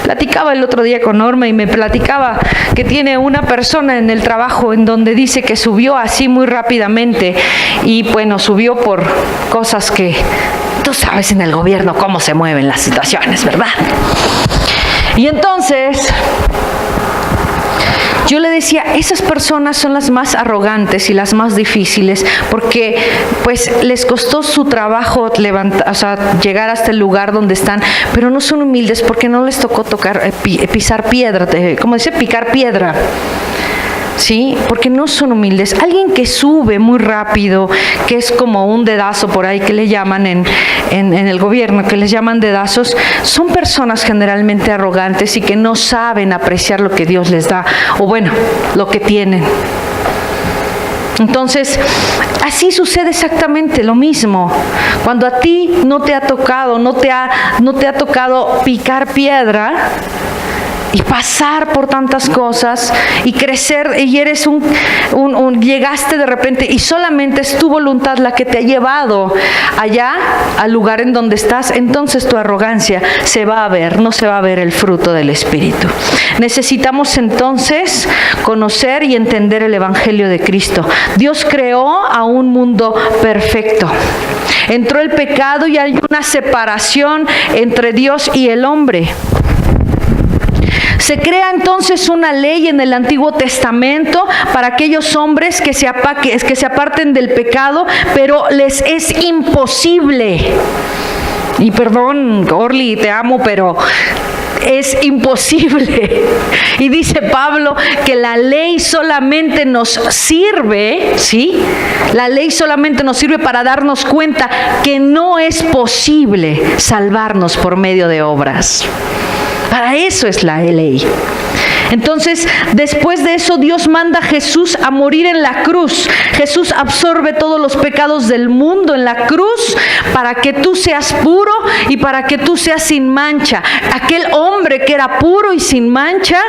Platicaba el otro día con Norma y me platicaba que tiene una persona en el trabajo en donde dice que subió así muy rápidamente y bueno, subió por cosas que tú sabes en el gobierno cómo se mueven las situaciones, ¿verdad? Y entonces yo le decía, esas personas son las más arrogantes y las más difíciles porque pues les costó su trabajo llegar hasta el lugar donde están, pero no son humildes porque no les tocó pisar piedra, picar piedra. ¿Sí? Porque no son humildes. Alguien que sube muy rápido, que es como un dedazo por ahí que le llaman en el gobierno, que les llaman dedazos, son personas generalmente arrogantes y que no saben apreciar lo que Dios les da, o bueno, lo que tienen. Entonces, así sucede exactamente lo mismo. Cuando a ti no te ha tocado picar piedra y pasar por tantas cosas y crecer y eres llegaste de repente y solamente es tu voluntad la que te ha llevado allá al lugar en donde estás, entonces tu arrogancia se va a ver, no se va a ver el fruto del Espíritu. Necesitamos entonces conocer y entender el Evangelio de Cristo. Dios creó a un mundo perfecto. Entró el pecado y hay una separación entre Dios y el hombre. Se crea entonces una ley en el Antiguo Testamento para aquellos hombres que se aparten del pecado, pero les es imposible. Y perdón, Orly, te amo, pero es imposible. Y dice Pablo que la ley solamente nos sirve, ¿sí? La ley solamente nos sirve para darnos cuenta que no es posible salvarnos por medio de obras. Para eso es la ley. Entonces, después de eso, Dios manda a Jesús a morir en la cruz. Jesús absorbe todos los pecados del mundo en la cruz para que tú seas puro y para que tú seas sin mancha. Aquel hombre que era puro y sin mancha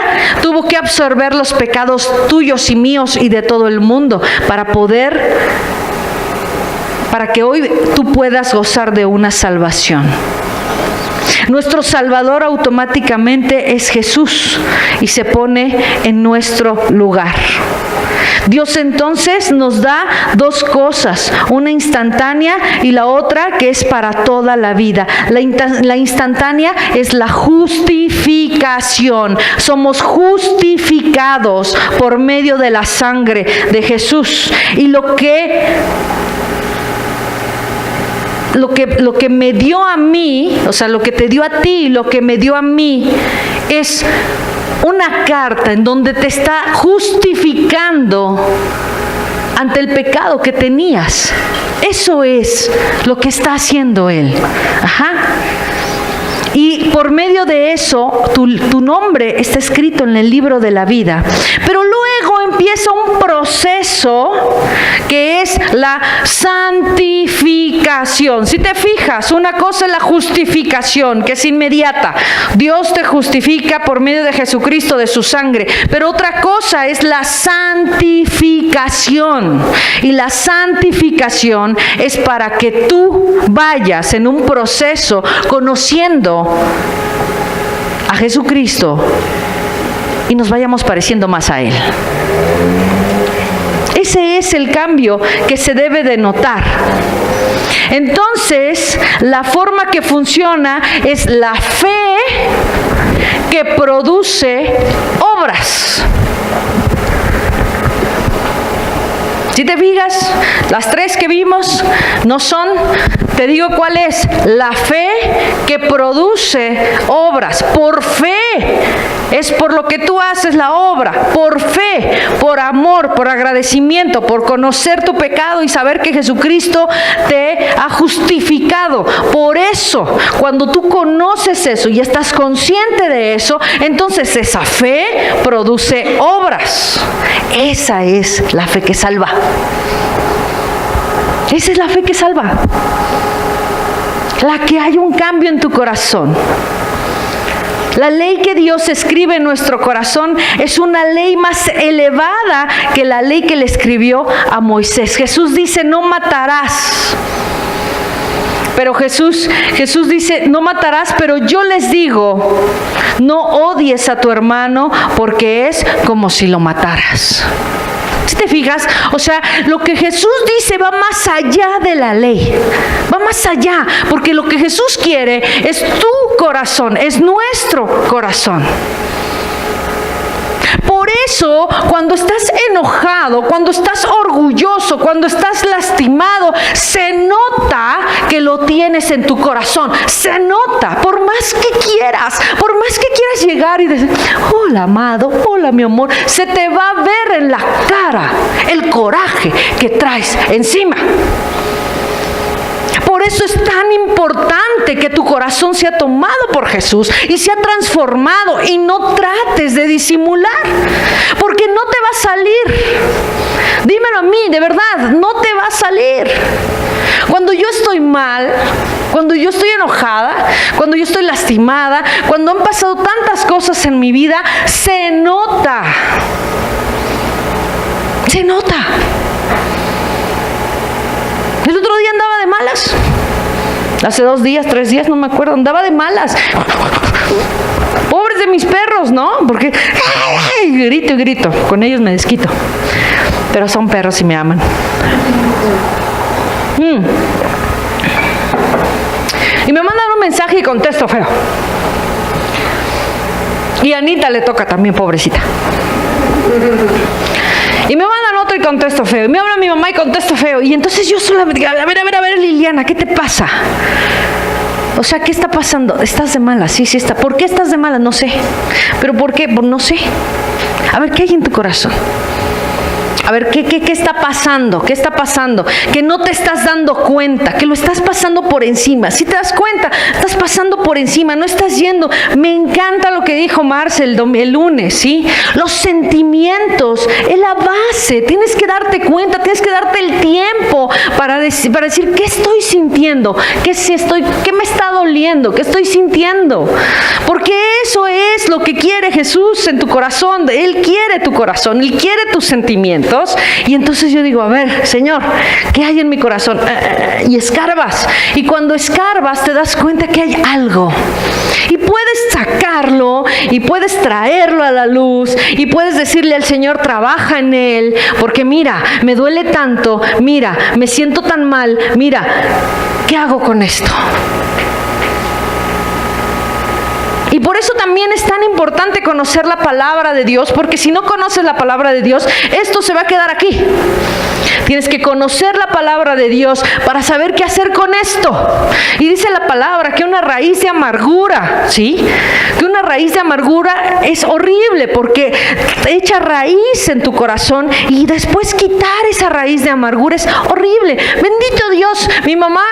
tuvo que absorber los pecados tuyos y míos y de todo el mundo para que hoy tú puedas gozar de una salvación. Nuestro Salvador automáticamente es Jesús y se pone en nuestro lugar. Dios entonces nos da dos cosas, una instantánea y la otra que es para toda la vida. La instantánea es la justificación. Somos justificados por medio de la sangre de Jesús. Y lo que me dio a mí, o sea, lo que te dio a ti y lo que me dio a mí es una carta en donde te está justificando ante el pecado que tenías. Eso es lo que está haciendo Él. Y por medio de eso, tu nombre está escrito en el libro de la vida. Pero luego empieza un proceso que es la santificación. Si te fijas, una cosa es la justificación, que es inmediata. Dios te justifica por medio de Jesucristo, de su sangre. Pero otra cosa es la santificación. Y la santificación es para que tú vayas en un proceso conociendo a Jesucristo y nos vayamos pareciendo más a Él. Ese es el cambio que se debe de notar. Entonces, la forma que funciona es la fe que produce obras. Si te fijas, las tres que vimos no son, te digo cuál es, la fe que produce obras. Por fe, es por lo que tú haces la obra, por fe, por amor, por agradecimiento, por conocer tu pecado y saber que Jesucristo te ha justificado. Por eso, cuando tú conoces eso y estás consciente de eso, entonces esa fe produce obras. Esa es la fe que salva. Esa es la fe que salva. La que hay un cambio en tu corazón. La ley que Dios escribe en nuestro corazón es una ley más elevada que la ley que le escribió a Moisés. Jesús dice, no matarás. Pero Jesús dice, no matarás, pero yo les digo, no odies a tu hermano porque es como si lo mataras. Si te fijas, o sea, lo que Jesús dice va más allá de la ley, va más allá, porque lo que Jesús quiere es tu corazón, es nuestro corazón. Por eso, cuando estás enojado, cuando estás orgulloso, cuando estás lastimado, se nota que lo tienes en tu corazón. Se nota, por más que quieras llegar y decir, hola amado, hola mi amor, se te va a ver en la cara el coraje que traes encima. Por eso es tan importante que tu corazón sea tomado por Jesús y sea transformado, y no trates de disimular, porque no te va a salir. Dímelo a mí, de verdad, no te va a salir. Cuando yo estoy mal, cuando yo estoy enojada, cuando yo estoy lastimada, cuando han pasado tantas cosas en mi vida, se nota. Se nota. El otro día andaba de malas. Hace 2 días, 3 días, no me acuerdo, andaba de malas. Pobres de mis perros, ¿no? Porque grito y grito, con ellos me desquito. Pero son perros y me aman. Y me mandan un mensaje y contesto feo. Y a Anita le toca también, pobrecita. Y me mandan otro y contesto feo. Y me habla mi mamá y contesto feo. Y entonces yo solamente digo, a ver, Liliana, ¿qué te pasa? O sea, ¿qué está pasando? ¿Estás de malas? Sí está. ¿Por qué estás de malas? No sé. ¿Pero por qué? Pues no sé. A ver, ¿qué hay en tu corazón? A ver, ¿qué está pasando? ¿Qué está pasando? Que no te estás dando cuenta, que lo estás pasando por encima. Si te das cuenta, estás pasando por encima, no estás yendo. Me encanta lo que dijo Marcel el lunes, ¿sí? Los sentimientos es la base. Tienes que darte cuenta, tienes que darte el tiempo para decir ¿qué estoy sintiendo? ¿Qué me está doliendo? ¿Qué estoy sintiendo? Porque eso es lo que quiere Jesús en tu corazón. Él quiere tu corazón, Él quiere tus sentimientos. Y entonces yo digo, a ver, Señor, ¿qué hay en mi corazón? Y escarbas. Y cuando escarbas te das cuenta que hay algo. Y puedes sacarlo y puedes traerlo a la luz y puedes decirle al Señor, trabaja en él, porque mira, me duele tanto, mira, me siento tan mal, mira, ¿qué hago con esto? Y por eso también es tan importante conocer la palabra de Dios, porque si no conoces la palabra de Dios, esto se va a quedar aquí. Tienes que conocer la palabra de Dios para saber qué hacer con esto. Y dice la palabra que una raíz de amargura, ¿sí? Que una raíz de amargura es horrible porque echa raíz en tu corazón y después quitar esa raíz de amargura es horrible. Bendito Dios, mi mamá,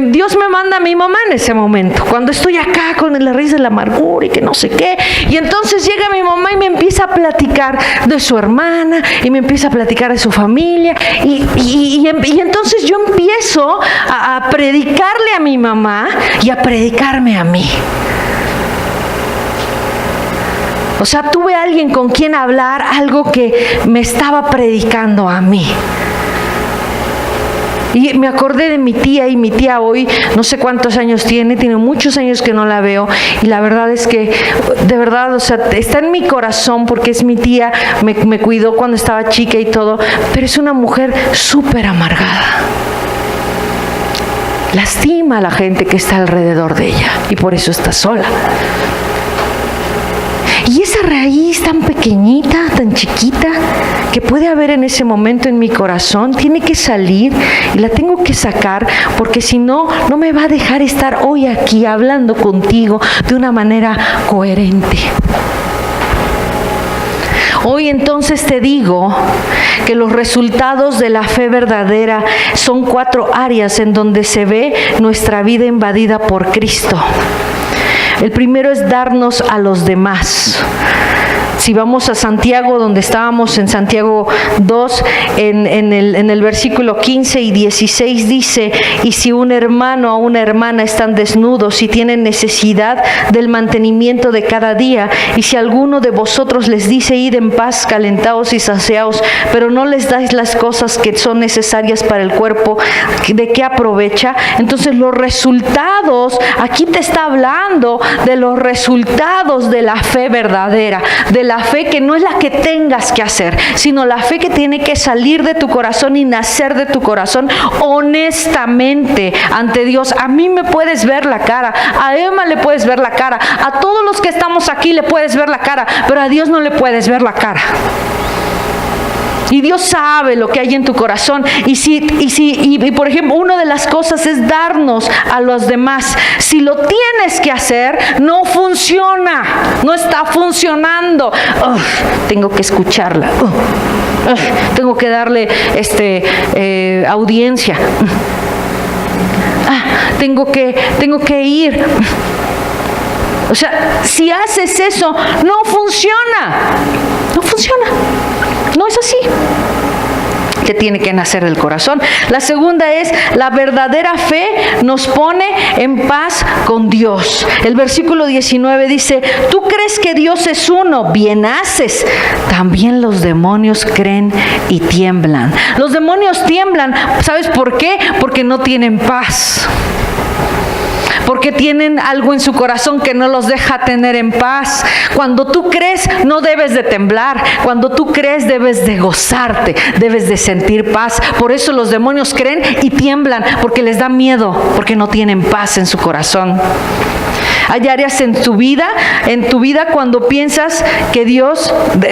Dios me manda a mi mamá en ese momento, cuando estoy acá con la raíz de la amargura y que no sé qué. Y entonces llega mi mamá y me empieza a platicar de su hermana y me empieza a platicar de su familia. Y entonces yo empiezo a predicarle a mi mamá y a predicarme a mí. O sea, tuve a alguien con quien hablar algo que me estaba predicando a mí. Y me acordé de mi tía, y mi tía hoy no sé cuántos años tiene muchos años que no la veo, y la verdad es que, de verdad, o sea, está en mi corazón porque es mi tía, me cuidó cuando estaba chica y todo, pero es una mujer súper amargada. Lastima a la gente que está alrededor de ella y por eso está sola. Y esa raíz tan pequeñita, tan chiquita, que puede haber en ese momento en mi corazón, tiene que salir y la tengo que sacar, porque si no, no me va a dejar estar hoy aquí hablando contigo de una manera coherente. Hoy entonces te digo que los resultados de la fe verdadera son 4 áreas en donde se ve nuestra vida invadida por Cristo. El primero es darnos a los demás. Si vamos a Santiago, donde estábamos en Santiago 2, en el versículo 15 y 16 dice, y si un hermano o una hermana están desnudos y tienen necesidad del mantenimiento de cada día, y si alguno de vosotros les dice, id en paz, calentaos y saciaos, pero no les dais las cosas que son necesarias para el cuerpo, ¿de qué aprovecha? Entonces los resultados, aquí te está hablando de los resultados de la fe verdadera, de la fe que no es la que tengas que hacer, sino la fe que tiene que salir de tu corazón y nacer de tu corazón honestamente ante Dios. A mí me puedes ver la cara, a Emma le puedes ver la cara, a todos los que estamos aquí le puedes ver la cara, pero a Dios no le puedes ver la cara. Y Dios sabe lo que hay en tu corazón. Y por ejemplo, una de las cosas es darnos a los demás. Si lo tienes que hacer, no funciona, no está funcionando. Tengo que escucharla. Tengo que darle audiencia. Tengo que ir. O sea, si haces eso, no funciona. No funciona. No es así. Que tiene que nacer del corazón. La segunda es, la verdadera fe nos pone en paz con Dios. El versículo 19 dice, tú crees que Dios es uno, bien haces. También los demonios creen y tiemblan. Los demonios tiemblan, ¿sabes por qué? Porque no tienen paz. Porque tienen algo en su corazón que no los deja tener en paz. Cuando tú crees, no debes de temblar. Cuando tú crees, debes de gozarte, debes de sentir paz. Por eso los demonios creen y tiemblan, porque les da miedo, porque no tienen paz en su corazón. Hay áreas en tu vida cuando piensas que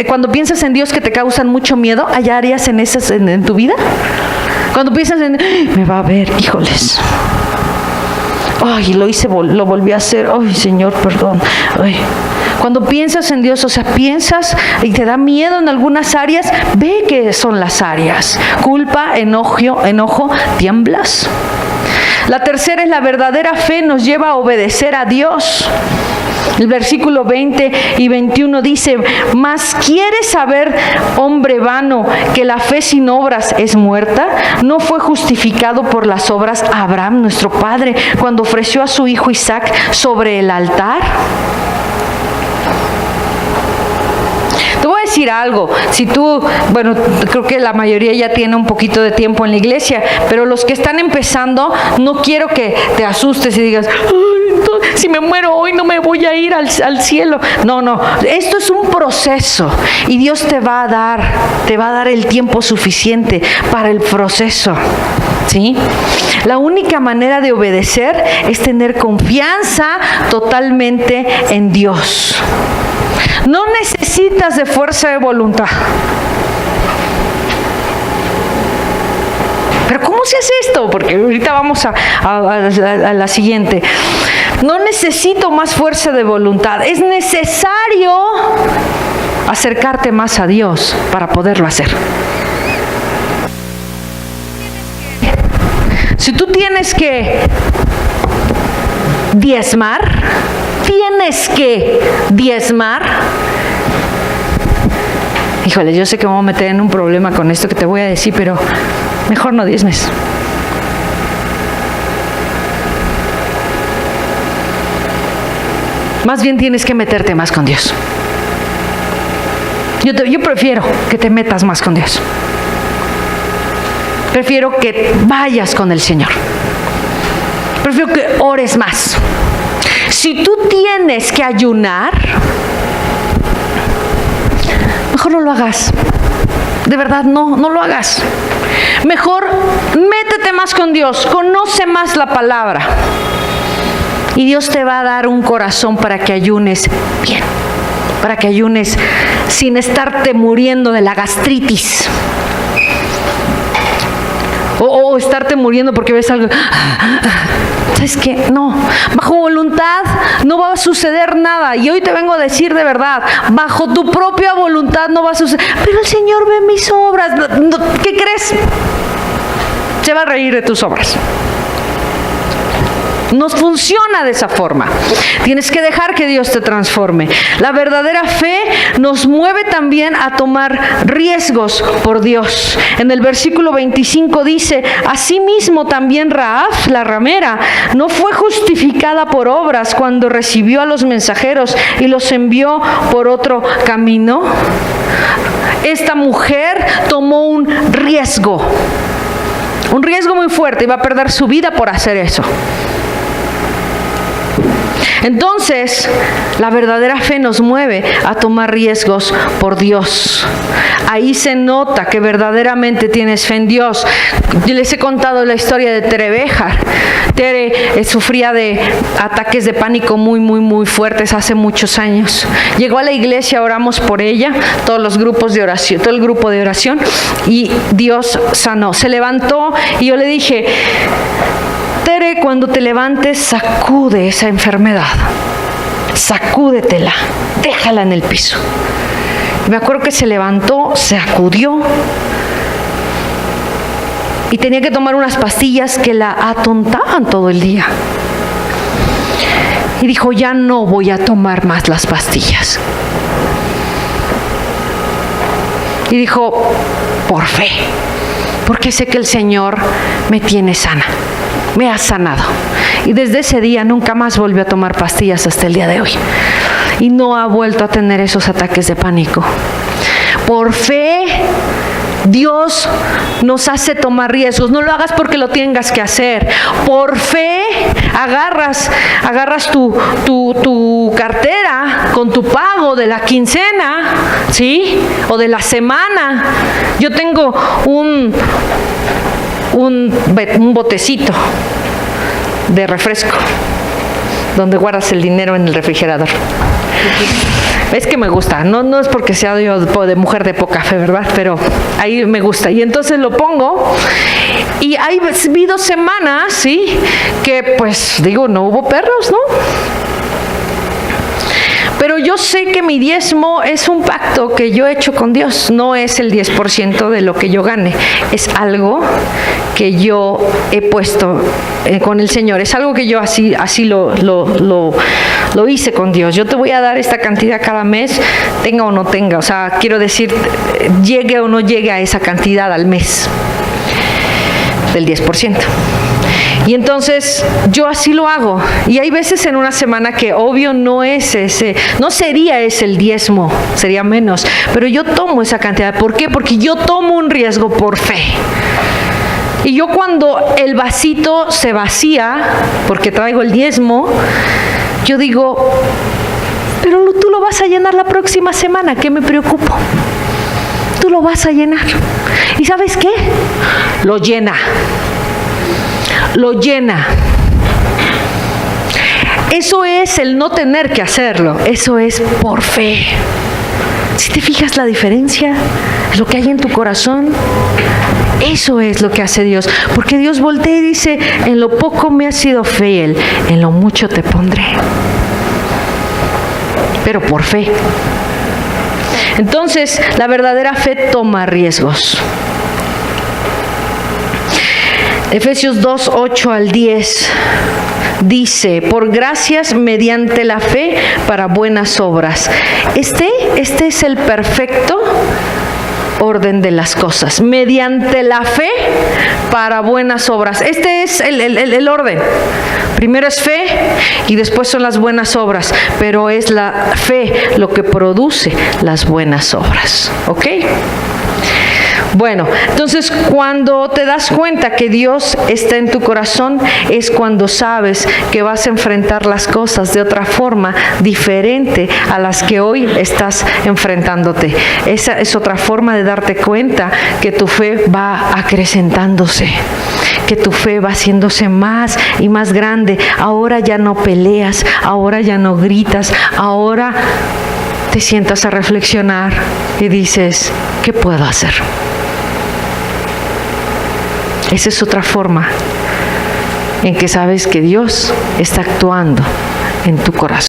cuando piensas en Dios que te causan mucho miedo. Hay áreas en tu vida. Cuando piensas en, me va a ver, híjoles. Ay, lo volví a hacer. Ay, Señor, perdón. Ay. Cuando piensas en Dios, o sea, piensas y te da miedo en algunas áreas, ve que son las áreas. Culpa, enojo, tiemblas. La tercera es la verdadera fe nos lleva a obedecer a Dios. El versículo 20 y 21 dice: ¿mas quieres saber, hombre vano, que la fe sin obras es muerta? ¿No fue justificado por las obras Abraham, nuestro padre, cuando ofreció a su hijo Isaac sobre el altar? Te voy a decir algo, si tú, bueno, creo que la mayoría ya tiene un poquito de tiempo en la iglesia, pero los que están empezando, no quiero que te asustes y digas: ay, si me muero hoy no me voy a ir al cielo. No, esto es un proceso y Dios te va a dar el tiempo suficiente para el proceso. ¿Sí? La única manera de obedecer es tener confianza totalmente en Dios. No necesitas de fuerza de voluntad. ¿Pero cómo se hace esto? Porque ahorita vamos a la siguiente. No necesito más fuerza de voluntad. Es necesario acercarte más a Dios para poderlo hacer. Si tú tienes que diezmar, híjole, yo sé que me voy a meter en un problema con esto que te voy a decir, pero mejor no diezmes. Más bien tienes que meterte más con Dios. Yo prefiero que te metas más con Dios. Prefiero que vayas con el Señor. Prefiero que ores más. Si tú tienes que ayunar, mejor no lo hagas. De verdad, no lo hagas. Mejor métete más con Dios, conoce más la palabra. Y Dios te va a dar un corazón para que ayunes bien, para que ayunes sin estarte muriendo de la gastritis. O estarte muriendo porque ves algo. ¿Sabes qué? No, bajo voluntad no va a suceder nada. Y hoy te vengo a decir de verdad, bajo tu propia voluntad no va a suceder. Pero el Señor ve mis obras. ¿Qué crees? Se va a reír de tus obras. No funciona de esa forma. Tienes que dejar que Dios te transforme. La verdadera fe nos mueve también a tomar riesgos por Dios. En el versículo 25 dice: asimismo también Rahab, la ramera, no fue justificada por obras cuando recibió a los mensajeros y los envió por otro camino. Esta mujer tomó un riesgo muy fuerte, y va a perder su vida por hacer eso. Entonces, la verdadera fe nos mueve a tomar riesgos por Dios. Ahí se nota que verdaderamente tienes fe en Dios. Yo les he contado la historia de Tere Béjar. Tere sufría de ataques de pánico muy fuertes hace muchos años. Llegó a la iglesia, oramos por ella, todos los grupos de oración, todo el grupo de oración, y Dios sanó. Se levantó y yo le dije: Tere, cuando te levantes, sacude esa enfermedad, sacúdetela, déjala en el piso. Me acuerdo que se levantó, sacudió y tenía que tomar unas pastillas que la atontaban todo el día. Y dijo: ya no voy a tomar más las pastillas. Y dijo: por fe, porque sé que el Señor me tiene sana. Me ha sanado. Y desde ese día nunca más volvió a tomar pastillas hasta el día de hoy. Y no ha vuelto a tener esos ataques de pánico. Por fe, Dios nos hace tomar riesgos. No lo hagas porque lo tengas que hacer. Por fe, agarras tu cartera con tu pago de la quincena, ¿sí? O de la semana. Yo tengo un botecito de refresco donde guardas el dinero en el refrigerador. Es que me gusta, no es porque sea yo de mujer de poca fe, ¿verdad? Pero ahí me gusta. Y entonces lo pongo, y ha habido semanas, ¿sí? Que pues digo, no hubo perros, ¿no? Pero yo sé que mi diezmo es un pacto que yo he hecho con Dios. No es el 10% de lo que yo gane. Es algo que yo he puesto con el Señor. Es algo que yo así lo hice con Dios. Yo te voy a dar esta cantidad cada mes, tenga o no tenga. O sea, quiero decir, llegue o no llegue a esa cantidad al mes del 10%. Y entonces yo así lo hago. Y hay veces en una semana que obvio no sería ese el diezmo, sería menos. Pero yo tomo esa cantidad. ¿Por qué? Porque yo tomo un riesgo por fe. Y yo cuando el vasito se vacía, porque traigo el diezmo, yo digo, pero tú lo vas a llenar la próxima semana, ¿qué me preocupo? Tú lo vas a llenar. ¿Y sabes qué? Lo llena. Lo llena. Eso es el no tener que hacerlo. Eso es por fe. Si te fijas la diferencia, lo que hay en tu corazón, eso es lo que hace Dios. Porque Dios voltea y dice, en lo poco me has sido fiel, en lo mucho te pondré. Pero por fe. Entonces, la verdadera fe toma riesgos. Efesios 2, 8 al 10 dice, por gracias mediante la fe para buenas obras. Este es el perfecto orden de las cosas. Mediante la fe para buenas obras. Este es el orden. Primero es fe y después son las buenas obras. Pero es la fe lo que produce las buenas obras. ¿Ok? Bueno, entonces cuando te das cuenta que Dios está en tu corazón, es cuando sabes que vas a enfrentar las cosas de otra forma diferente a las que hoy estás enfrentándote. Esa es otra forma de darte cuenta que tu fe va acrecentándose, que tu fe va haciéndose más y más grande. Ahora ya no peleas, ahora ya no gritas, ahora te sientas a reflexionar y dices, ¿qué puedo hacer? Esa es otra forma en que sabes que Dios está actuando en tu corazón.